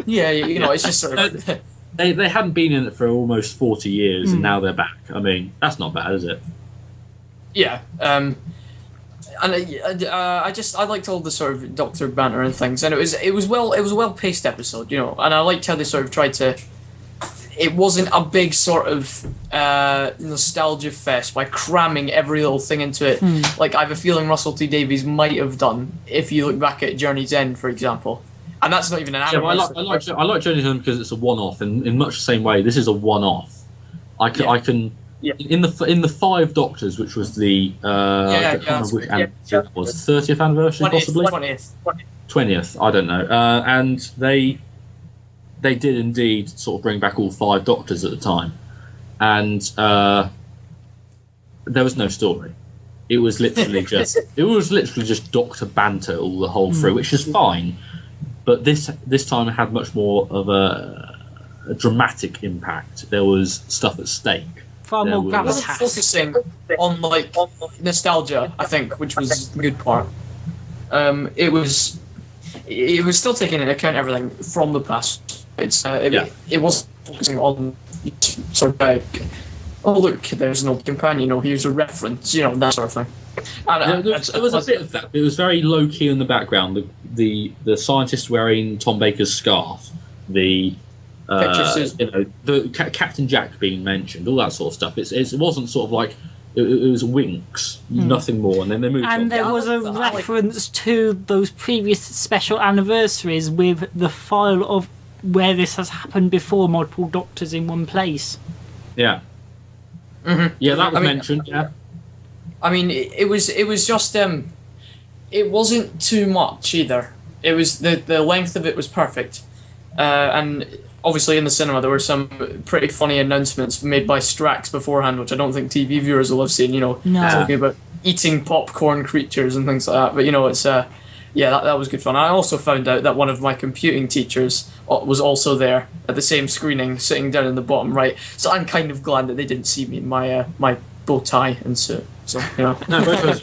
Yeah, it's just sort of... They hadn't been in it for almost 40 years, and now they're back. I mean, that's not bad, is it? Yeah. And I liked all the sort of Doctor banter and things, and it was a well paced episode, and I liked how they sort of tried to. It wasn't a big sort of nostalgia fest by cramming every little thing into it, like I have a feeling Russell T Davies might have done if you look back at Journey's End, for example. And that's not even an anime. Yeah, I like Journey's End because it's a one-off, and in much the same way, this is a one-off. I can in the 5 Doctors, which was the was 30th anniversary, 20th, possibly 20th. I don't know, and they did indeed sort of bring back all 5 Doctors at the time, and there was no story. It was literally just Doctor banter all the whole through, which is fine. But this time it had much more of a dramatic impact. There was stuff at stake. Far more gravitas. Focusing on nostalgia, I think, which was the good part. It was still taking into account everything from the past. It was focusing on sort of like, oh look, there's an old companion, here's a reference, that sort of thing. And, there was a bit of that. It was very low key in the background. The scientist wearing Tom Baker's scarf, the Captain Jack being mentioned, all that sort of stuff. It wasn't sort of like It was winks, nothing more, and then they moved on. And there was a reference to those previous special anniversaries with the file of where this has happened before, multiple Doctors in one place. Yeah. Mm-hmm. Yeah, that was mentioned, yeah. I mean, it was just it wasn't too much either. It was the length of it was perfect, and obviously in the cinema there were some pretty funny announcements made by Strax beforehand, which I don't think TV viewers will have seen. You know, No. talking about eating popcorn creatures and things like that. But you know, it's yeah, that was good fun. I also found out that one of my computing teachers was also there at the same screening, sitting down in the bottom right. So I'm kind of glad that they didn't see me in my my bow tie and suit. So you know. No, very good.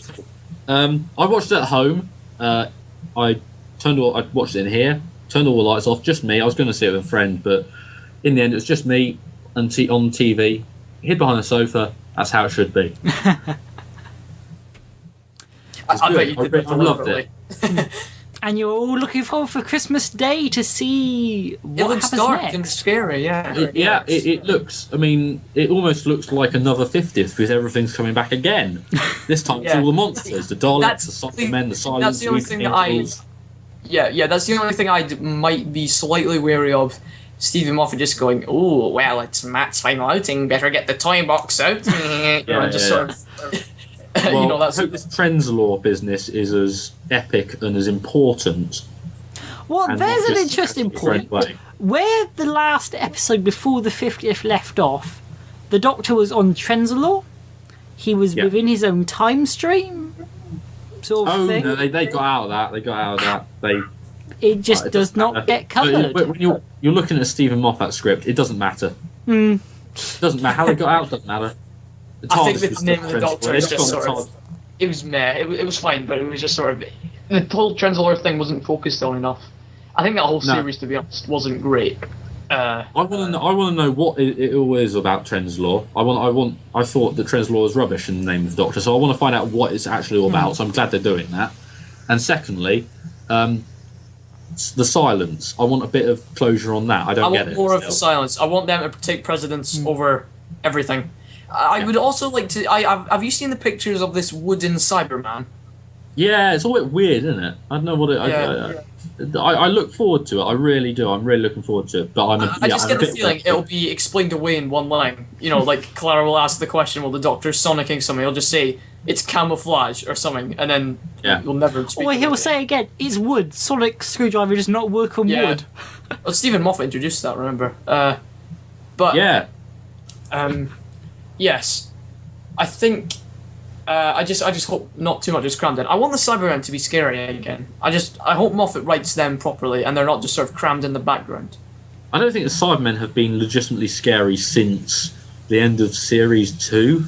I watched it at home. I watched it in here. Turned all the lights off. Just me. I was going to see it with a friend, but in the end, it was just me and on TV, hid behind the sofa. That's how it should be. I bet you did that I loved deliberately. it. And you're all looking forward for Christmas Day to see what It looks happens dark next. and scary, yeah. It looks. I mean, it almost looks like another 50th because everything's coming back again. This time it's Yeah. all the monsters, the Daleks, That's the Cybermen, the Silence. That's the only thing that that's the only thing I might be slightly wary of. Stephen Moffat just going, oh, well, it's Matt's final outing, better get the toy box out. Sort of, Well, you know, that's I hope this Trenzalore business is as epic and as important. Well, and there's not an just interesting a great point. way. Where the last episode before the 50th left off, the Doctor was on Trenzalore. He was within his own time stream, sort of thing. No, they got out of that. They got out of that. It just It does doesn't not matter. get covered. But when you're looking at a Stephen Moffat script, it doesn't matter. It doesn't matter how they got out. Doesn't matter. The I think TARDIS the was name of the still Doctor Trenzalore. is They just got sort the of... It was meh. It was fine, but it was just sort of... The whole Trenzalore thing wasn't focused on enough. I think that whole No. series, to be honest, wasn't great. I want to know what it all is about Trenzalore. I thought that Trenzalore was rubbish in the name of the Doctor, so I want to find out what it's actually all about. So I'm glad they're doing that. And secondly, the Silence. I want a bit of closure on that. I don't get want it. more of still. the Silence. I want them to take precedence over everything. I would also like to... have you seen the pictures of this wooden Cyberman? Yeah, it's all a bit weird, isn't it? I don't know what it. I look forward to it. I really do. I'm really looking forward to it. But I just get the feeling it'll be explained away in one line. You know, like Clara will ask the question, "Well, the Doctor's sonicking something?" He'll just say it's camouflage or something, and then we'll never speak. Or he'll about it. say again, it's wood. Sonic screwdriver does not work on wood. Well, Stephen Moffat introduced that. Remember? But yeah. Yes, I think. I just hope not too much is crammed in. I want the Cybermen to be scary again. I hope Moffat writes them properly and they're not just sort of crammed in the background. I don't think the Cybermen have been legitimately scary since the end of Series 2.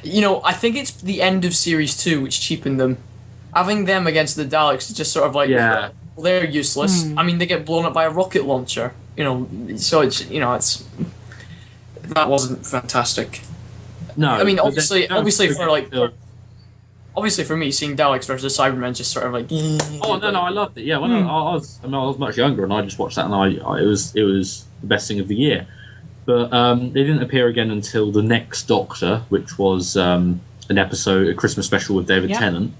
You know, I think it's the end of Series 2 which cheapened them. Having them against the Daleks is just sort of like, well, they're useless. I mean, they get blown up by a rocket launcher. You know, so it's that wasn't fantastic. No, I mean, but obviously still- obviously for me, seeing Daleks versus Cybermen just sort of like. Oh no, I loved it. Yeah, when I was much younger, and I just watched that, and it was the best thing of the year. But they didn't appear again until the next Doctor, which was an episode, a Christmas special with David Tennant.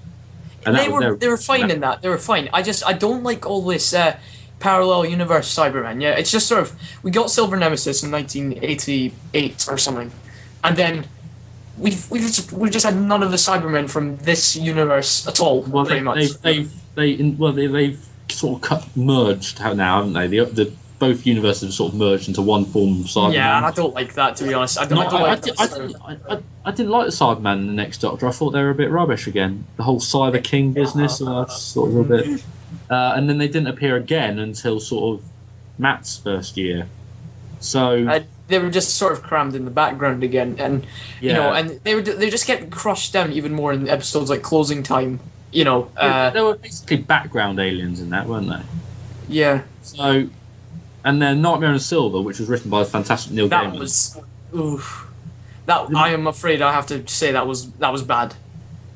And they were fine in that. They were fine. I don't like all this parallel universe Cybermen. Yeah, it's just sort of we got Silver Nemesis in 1988 or something, and then. We've just had none of the Cybermen from this universe at all. Well, pretty much. they've sort of merged now, haven't they? The both universes have sort of merged into one form of Cyberman. Yeah, and I don't like that, to be honest. I didn't like the Cyberman in the next Doctor. I thought they were a bit rubbish again. The whole Cyber King business, sort of a bit. And then they didn't appear again until sort of Matt's first year. So. They were just sort of crammed in the background again, and you know, and they just kept crushed down even more in episodes like Closing Time. You know, they were basically background aliens in that, weren't they? Yeah. So, and then Nightmare in Silver, which was written by the fantastic Neil Gaiman. That was, oof. That I am afraid I have to say that was bad.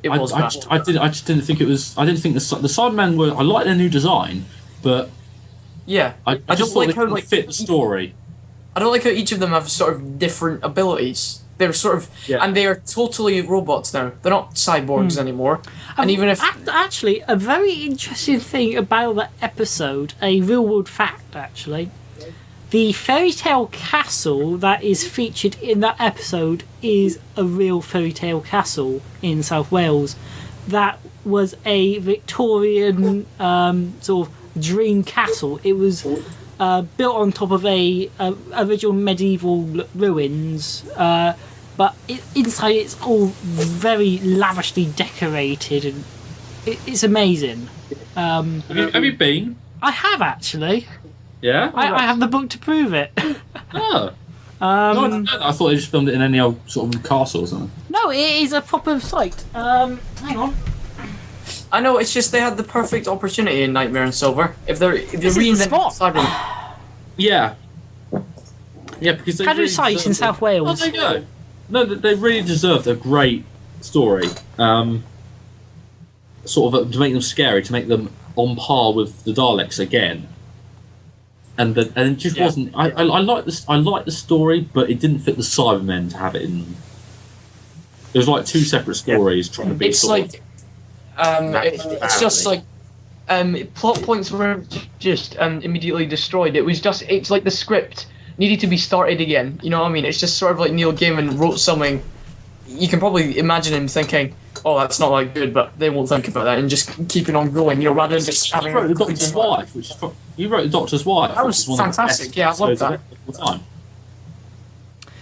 It was bad. I just didn't think it was. I didn't think the Cybermen were. I like their new design, but yeah, I don't just like thought how they fit the story. I don't like how each of them have sort of different abilities. They're sort of, and they are totally robots now. They're not cyborgs anymore. And even if actually, a very interesting thing about that episode, a real world fact actually, the fairy tale castle that is featured in that episode is a real fairy tale castle in South Wales. That was a Victorian sort of dream castle. It was built on top of a original medieval ruins, but inside it's all very lavishly decorated, and it's amazing. Have you been? I have actually. Yeah? I have the book to prove it. Oh. No, I thought they just filmed it in any old sort of castle or something. No, it is a proper site. Hang on. I know, it's just they had the perfect opportunity in Nightmare and Silver. If they're spot. Cyberpunk. Yeah. Yeah, because they Cadu site in South Wales. Oh, there you go. No, they really deserved a great story. Sort of to make them scary, to make them on par with the Daleks again. And it just wasn't. I like this. I like the story, but it didn't fit the Cybermen to have it in. There was like two separate stories trying to be. It's like, it's just like, plot points were just immediately destroyed. It's like the script needed to be started again. You know what I mean? It's just sort of like Neil Gaiman wrote something. You can probably imagine him thinking, "Oh, that's not that good," but they won't think about that and just keeping on going. You know, rather than just having. You wrote the Doctor's Wife, you wrote the Doctor's Wife. That was fantastic. Yeah, I love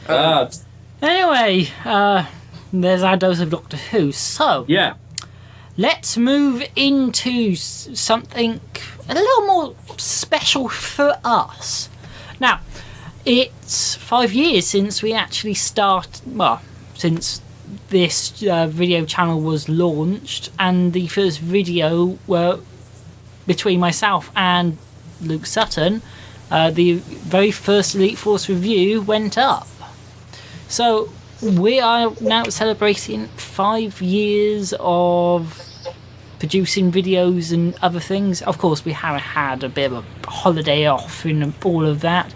that. Anyway, there's our dose of Doctor Who. So yeah, let's move into something a little more special for us. Now, it's 5 years since we actually since this video channel was launched, and the first video between myself and Luke Sutton, the very first Elite Force review went up. So we are now celebrating 5 years of producing videos and other things. Of course, we have had a bit of a holiday off in all of that,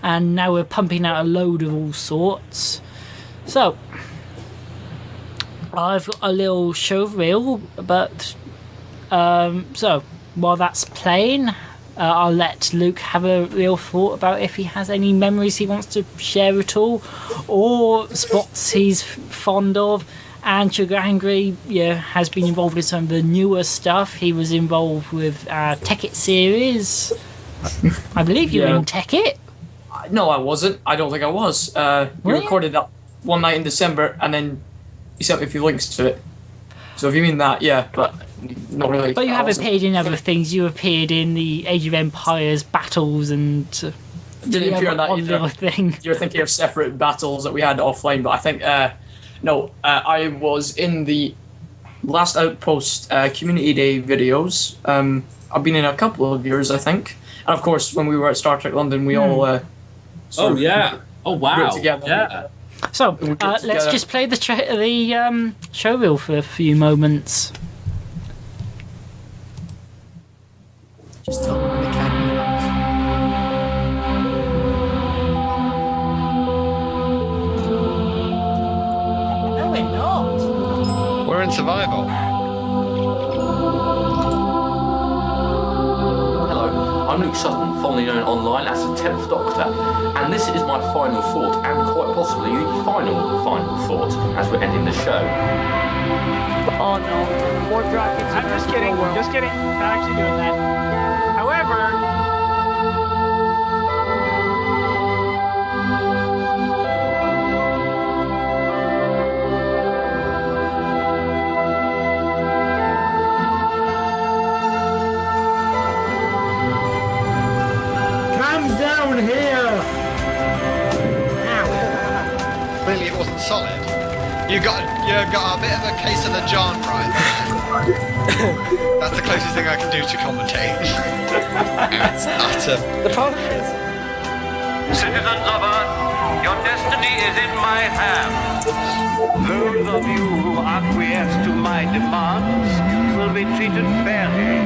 and now we're pumping out a load of all sorts. So I've got a little show reel, but so while that's playing, I'll let Luke have a real thought about if he has any memories he wants to share at all, or spots he's fond of. And Sugar Angry has been involved in some of the newer stuff. He was involved with Tech It series. I believe you were in Tech It. No, I wasn't. I don't think I was. We recorded that one night in December, and then you sent me a few links to it. So if you mean that, yeah, but not really. But you have appeared in other things. You appeared in the Age of Empires battles and didn't appear in that either. Thing. You're thinking of separate battles that we had offline, but I think I was in the Last Outpost Community Day videos. I've been in a couple of yours, I think, and of course when we were at Star Trek London, we all. Oh wow! Together. Yeah. So let's just play the show reel for a few moments. Just tell me when the camera No, we're not. We're in survival. Hello, I'm Luke Sutton, formerly known online as the 10th Doctor, and this is my final thought, and quite possibly the final thought, as we're ending the show. Oh no, more dragons. I'm just kidding. Just kidding. Not actually doing that. However, come down here. Clearly it wasn't solid. You got a bit of a case of the John right there. That's the closest thing I can do to commentate. It's utter. the problem is, Citizens of Earth, your destiny is in my hands. Those of you who acquiesce to my demands will be treated fairly.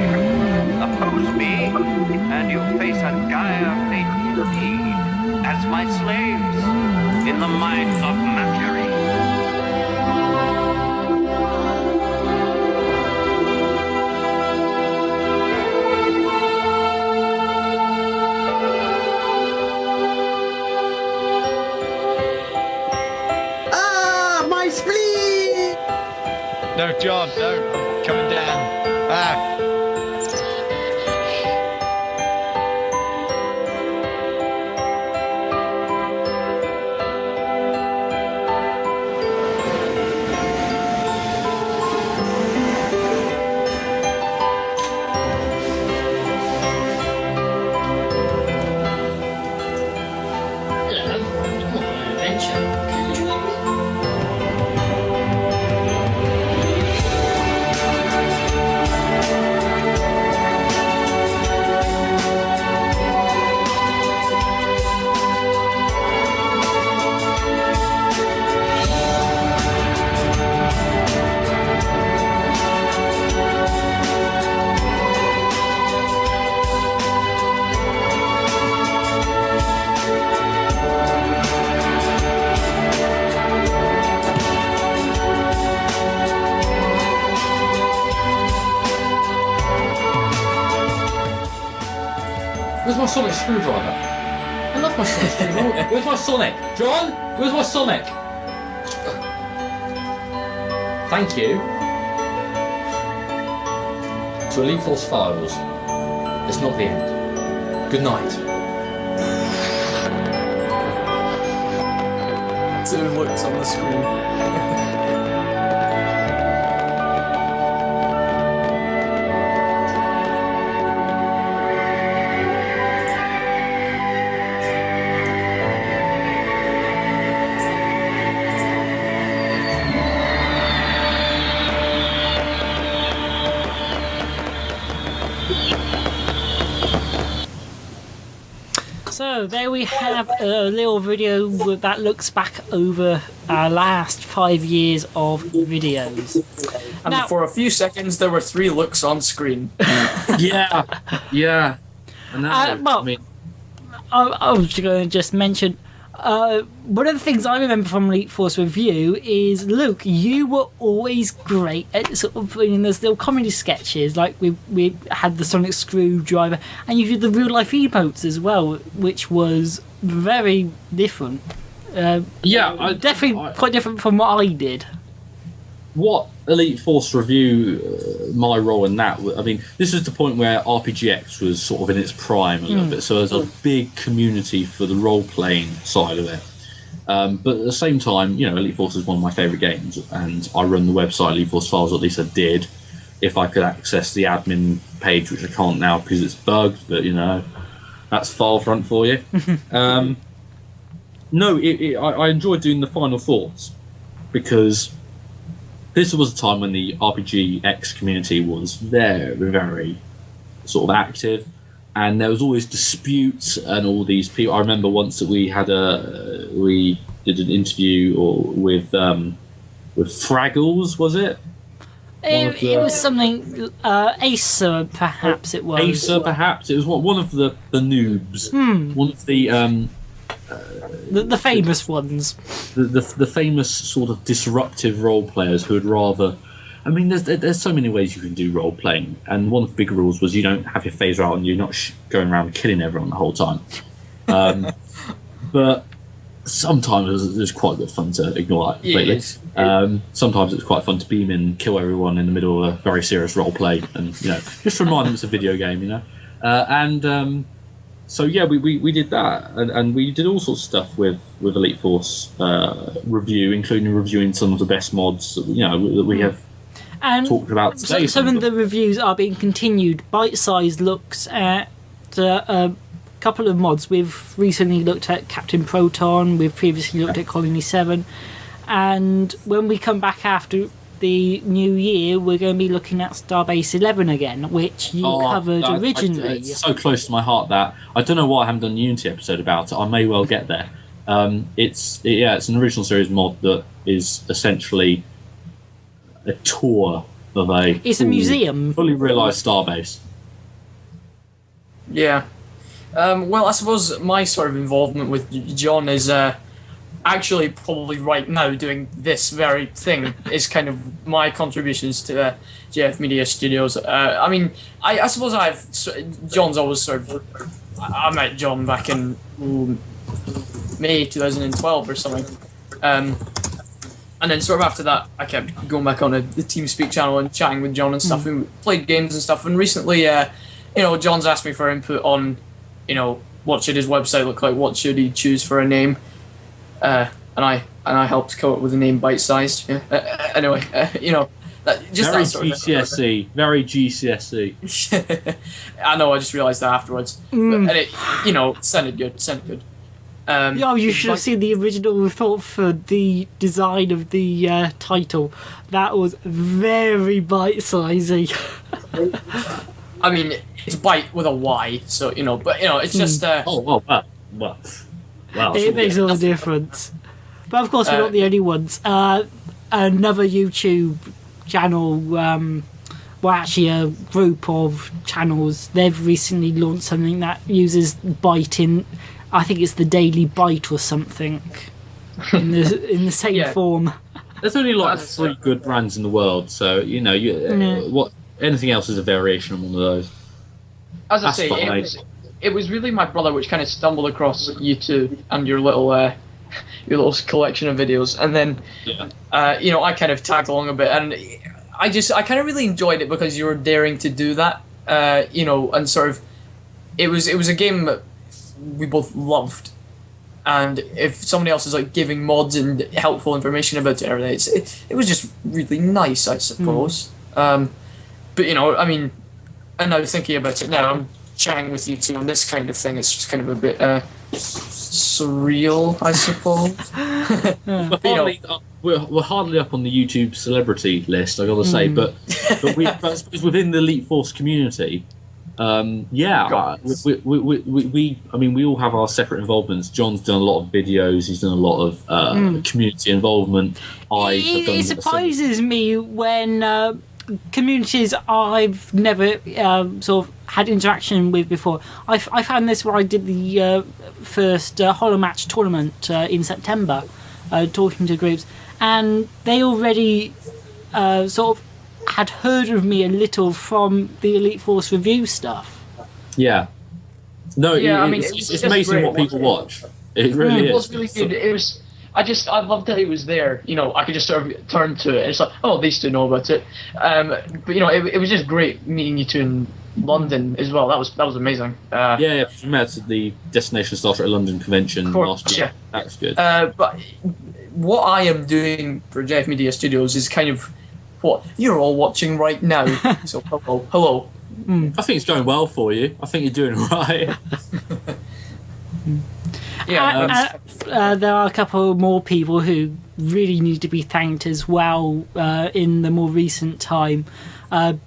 Oppose me, and you face a dire fate indeed. as my slaves in the might of Mercury. Ah, my spleen! No, John, don't. I'm coming down. Ah. Where's my sonic screwdriver? I love my sonic screwdriver. Where's my Sonic? John? Where's my Sonic? Thank you. To Elite Force Files. It's not the end. Good night. 2 looks on the screen. So there we have a little video that looks back over our last 5 years of videos. And Now- for a few seconds, there were 3 looks on screen. Yeah. Yeah. I know. well- I mean, I was going to just mention one of the things I remember from Elite Force Review is, Luke, you were always great at sort of bringing those little comedy sketches. Like we had the Sonic Screwdriver, and you did the real life emotes as well, which was very different. yeah. Definitely quite different from what I did. What Elite Force Review, my role in that, I mean, this is the point where RPGX was sort of in its prime a little bit, so there's a big community for the role-playing side of it. But at the same time, you know, Elite Force is one of my favourite games, and I run the website Elite Force Files, or at least I did, if I could access the admin page, which I can't now because it's bugged, but, you know, that's file front for you. No, I enjoyed doing the Final Thoughts, because this was a time when the RPGX community was very, very sort of active, and there was always disputes and all these people. I remember once that we did an interview with Fraggles, was it? It was something Acer, perhaps it was. Acer, perhaps it was one of the noobs, one of The famous ones. the famous sort of disruptive role players who would rather. I mean, there's so many ways you can do role playing, and one of the big rules was you don't have your phaser out and you're not going around killing everyone the whole time. But sometimes it's quite good fun to ignore that completely. Sometimes it's quite fun to beam in, kill everyone in the middle of a very serious role play, and you know, just remind them it's a video game, you know. So yeah, we did that, and we did all sorts of stuff with Elite Force review, including reviewing some of the best mods, you know, that we have talked about today. Some of the reviews are being continued. Bite-sized looks at a couple of mods. We've recently looked at Captain Proton. We've previously looked at Colony 7, and when we come back after the new year, we're going to be looking at Starbase 11 again, which you covered originally. It's so close to my heart that I don't know why I haven't done a Unity episode about it. I may well get there. It's an original series mod that is essentially a tour of It's a museum. fully realised Starbase. Yeah. Well, I suppose my sort of involvement with John is actually probably right now doing this very thing is kind of my contributions to JF Media Studios. I mean, I suppose John's always sort of. I met John back in May 2012 or something. And then sort of after that, I kept going back on the TeamSpeak channel and chatting with John and stuff, and played games and stuff. And recently, John's asked me for input on, what should his website look like, what should he choose for a name, and I helped come up with a name bite-sized. Yeah. Anyway, just very that sort of GCSE, very GCSE. I know. I just realised that afterwards, and it, sounded good. You should have seen the original thought for the design of the title. That was very bite-sizing. I mean, it's bite with a Y, so but it's just. Wow. It makes all the difference. But of course, we're not the only ones. Another YouTube channel, actually a group of channels, they've recently launched something that uses Byte in. I think it's the Daily Byte or something in the same form. There's only like 3 good brands in the world, so what anything else is a variation on one of those. As I say, it was really my brother which kind of stumbled across YouTube and your little collection of videos, and then I kind of tagged along a bit, and I kind of really enjoyed it because you were daring to do that, and sort of it was a game that we both loved, and if somebody else is like giving mods and helpful information about it and everything, it was just really nice, I suppose. But I mean, and now thinking about it now, I'm chatting with you two on this kind of thing. It's just kind of a bit surreal, I suppose. We're hardly up on the YouTube celebrity list, I gotta say, but within the Elite Force community. We all have our separate involvements. John's done a lot of videos. He's done a lot of community involvement. It surprises me when communities I've never sort of had interaction with before. I found this where I did the first Hollow Match tournament in September, talking to groups, and they already sort of had heard of me a little from the Elite Force review stuff. Yeah. No, it's amazing what people watch. It really is. It was really good. It was. I loved that it was there. I could just sort of turn to it. It's like, oh, these two know about it. But it was just great meeting you two in London as well. That was amazing. We met at the Destination Star Trek London convention last year. That was good. But what I am doing for JF Media Studios is kind of what you're all watching right now. So hello. I think it's going well for you. I think you're doing all right. There are a couple more people who really need to be thanked as well in the more recent time.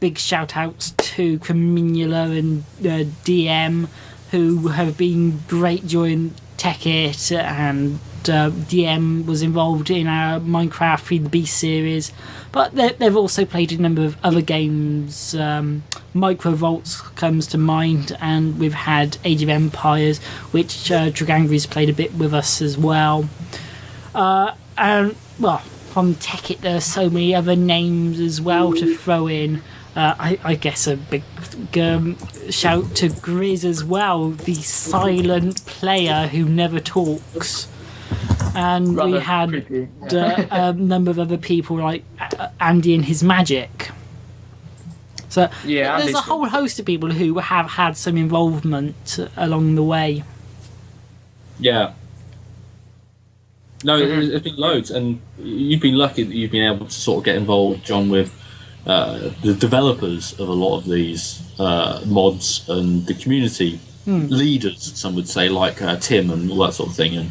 Big shout outs to Criminula and DM, who have been great during Tech It, and DM was involved in our Minecraft Feed the Beast series, but they've also played a number of other games. Microvolts comes to mind, and we've had Age of Empires, which Dragangry's played a bit with us as well. And from Tech It, there are so many other names as well to throw in. I guess a big shout to Grizz as well, the silent player who never talks. And we had a number of other people like Andy and his magic. So there's a whole host of people who have had some involvement along the way. Yeah. No, there's been loads, and you've been lucky that you've been able to sort of get involved, John, with the developers of a lot of these mods and the community leaders, some would say, like Tim and all that sort of thing, and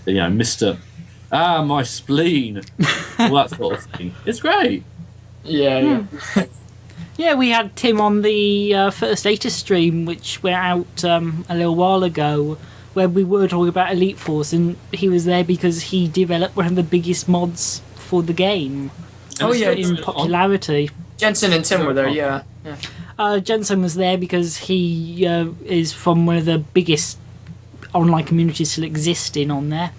Mr. My spleen, all that sort of thing. It's great. Yeah. Yeah, we had Tim on the first DataStream, which went out a little while ago, where we were talking about Elite Force, and he was there because he developed one of the biggest mods for the game. In popularity. Jensen and Tim were there, yeah. Jensen was there because he is from one of the biggest online communities still existing on there.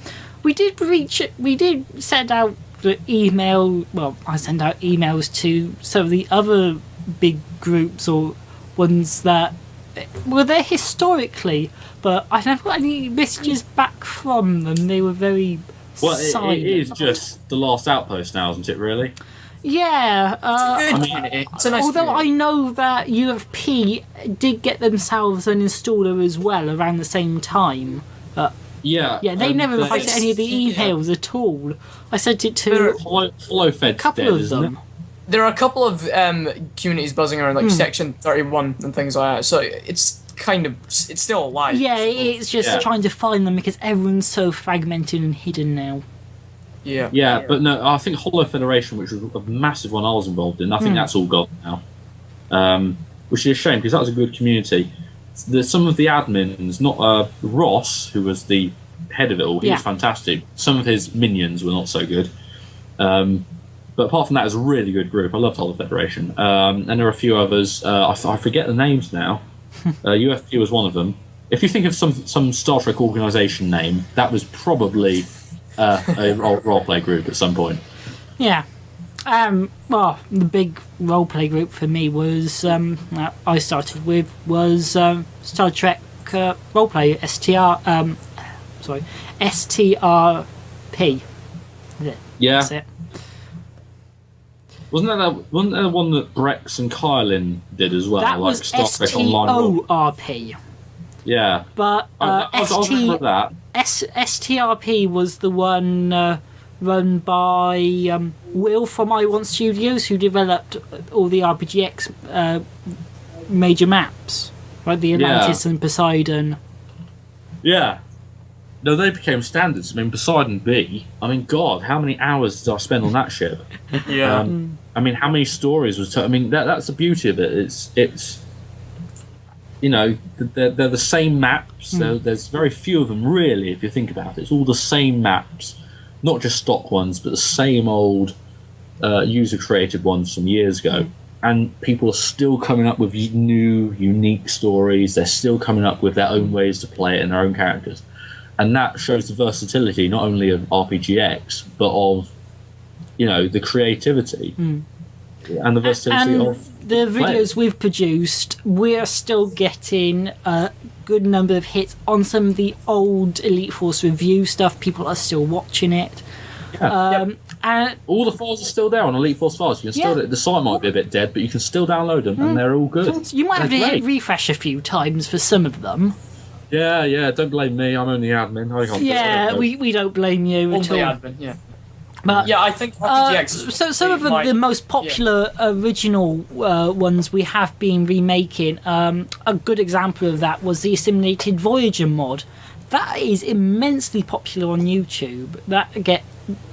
We did send out the email. Well, I sent out emails to some of the other big groups or ones that were there historically, but I never got any messages back from them. They were very silent. It is just the last outpost now, isn't it? Really? Yeah. It's a nice Although community. I know that UFP did get themselves an installer as well around the same time. But Yeah. they never replied to any of the emails at all. I sent it to HoloFed's a couple dead, of isn't them. it? There are a couple of communities buzzing around, like Section 31 and things like that. So it's still alive. Yeah, it's just trying to find them because everyone's so fragmented and hidden now. Yeah. Yeah, but no, I think Holo Federation, which was a massive one I was involved in, I think that's all gone now. Which is a shame because that was a good community. Some of the admins, not Ross, who was the head of it all, he was fantastic. Some of his minions were not so good. But apart from that, it was a really good group. I loved Holo Federation. And there are a few others. I forget the names now. UFP was one of them. If you think of some Star Trek organisation name, that was probably a roleplay group at some point. Yeah. Well, the big roleplay group for me was I started with was Star Trek roleplay STRP. Yeah. That's it. Wasn't there one that Brex and Kylin did as well? That like was Star Trek Online. STORP. Yeah. But I remember that. STRP was the one run by Will from I Want Studios, who developed all the RPGX major maps, like the Atlantis and Poseidon. Yeah. No, they became standards. I mean, Poseidon B. I mean, God, how many hours did I spend on that ship? Yeah. I mean, how many stories was? I mean, that's the beauty of it. It's you know, they're the same maps. There's very few of them, really, if you think about it. It's all the same maps, not just stock ones, but the same old user-created ones from years ago. And people are still coming up with new, unique stories. They're still coming up with their own ways to play it and their own characters. And that shows the versatility not only of RPGX, but of, you know, the creativity and the versatility And of the videos we've produced, we're still getting a good number of hits on some of the old Elite Force review stuff. People are still watching it. And all the files are still there on Elite Force files. You can still the site might be a bit dead, but you can still download them, and they're all good. you might have They're to great. refresh a few times for some of them. Yeah. Don't blame me. I'm only admin. I can't. Yeah, we don't blame you at Only all. admin, yeah. But Yeah, I think RPGX. so some of the most popular original ones we have been remaking. A good example of that was the Assimilated Voyager mod. That is immensely popular on YouTube. That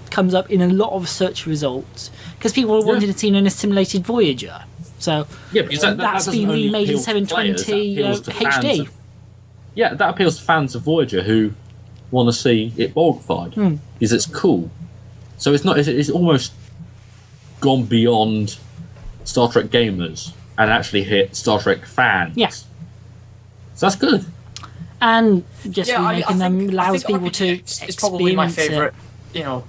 comes up in a lot of search results because people wanted to see an Assimilated Voyager. So because that's been remade in 720 HD. That appeals to fans of Voyager who want to see it bogfied because it's cool. So it's not. It's almost gone beyond Star Trek gamers and actually hit Star Trek fans. Yeah. So that's good. And just Yeah, remaking them I allows think people to RPGX is probably my experience favorite. it. You know,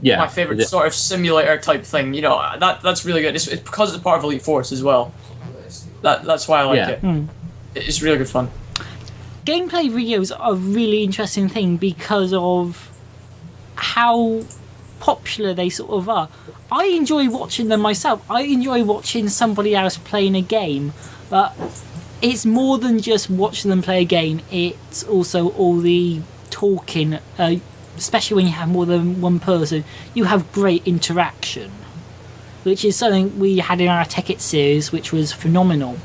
Yeah, my favorite it is. sort of simulator type thing. You know, that's really good. It's because it's part of Elite Force as well. That's why I like it. It's really good fun. Gameplay videos are a really interesting thing because of how popular they sort of are. I enjoy watching them myself. I enjoy watching somebody else playing a game, but it's more than just watching them play a game. It's also all the talking, especially when you have more than one person. You have great interaction, which is something we had in our Tech It series, which was phenomenal.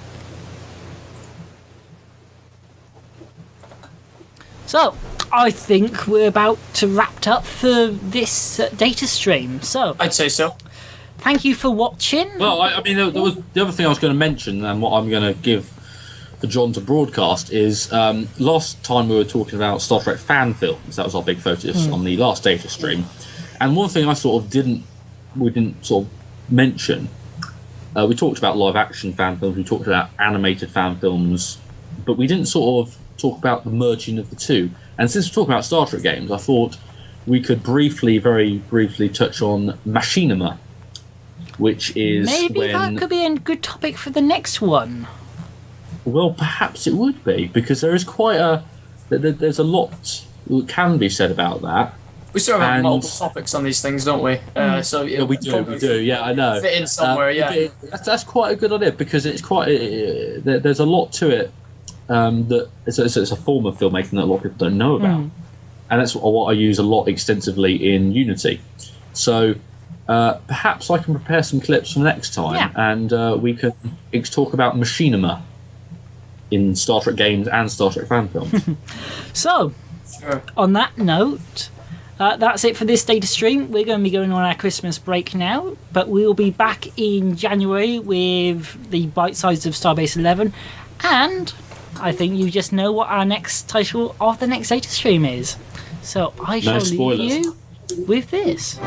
So, I think we're about to wrap up for this data stream. So, I'd say so. thank you for watching. Well, I mean, there was the other thing I was going to mention, and what I'm going to give for John to broadcast is last time we were talking about Star Trek fan films. That was our big focus on the last data stream. And one thing I sort of didn't sort of mention We talked about live action fan films, we talked about animated fan films, but we didn't sort of talk about the merging of the two. And since we're talking about Star Trek games, I thought we could very briefly touch on machinima, which is maybe that could be a good topic for the next one. Well, perhaps it would be, because there is there's a lot that can be said about that. We sort of have multiple topics on these things, don't we? So yeah, we do. Yeah, I know. Fit in somewhere. Yeah, that's quite a good idea, because it's quite. There's a lot to it. That it's a form of filmmaking that a lot of people don't know about, and that's what I use a lot extensively in Unity. So perhaps I can prepare some clips for next time, and we can talk about machinima in Star Trek games and Star Trek fan films. So, on that note. That's it for this data stream. We're going to be going on our Christmas break now, but we'll be back in January with the bite size of Starbase 11, and I think you just know what our next title of the next data stream is. So I shall leave you with this.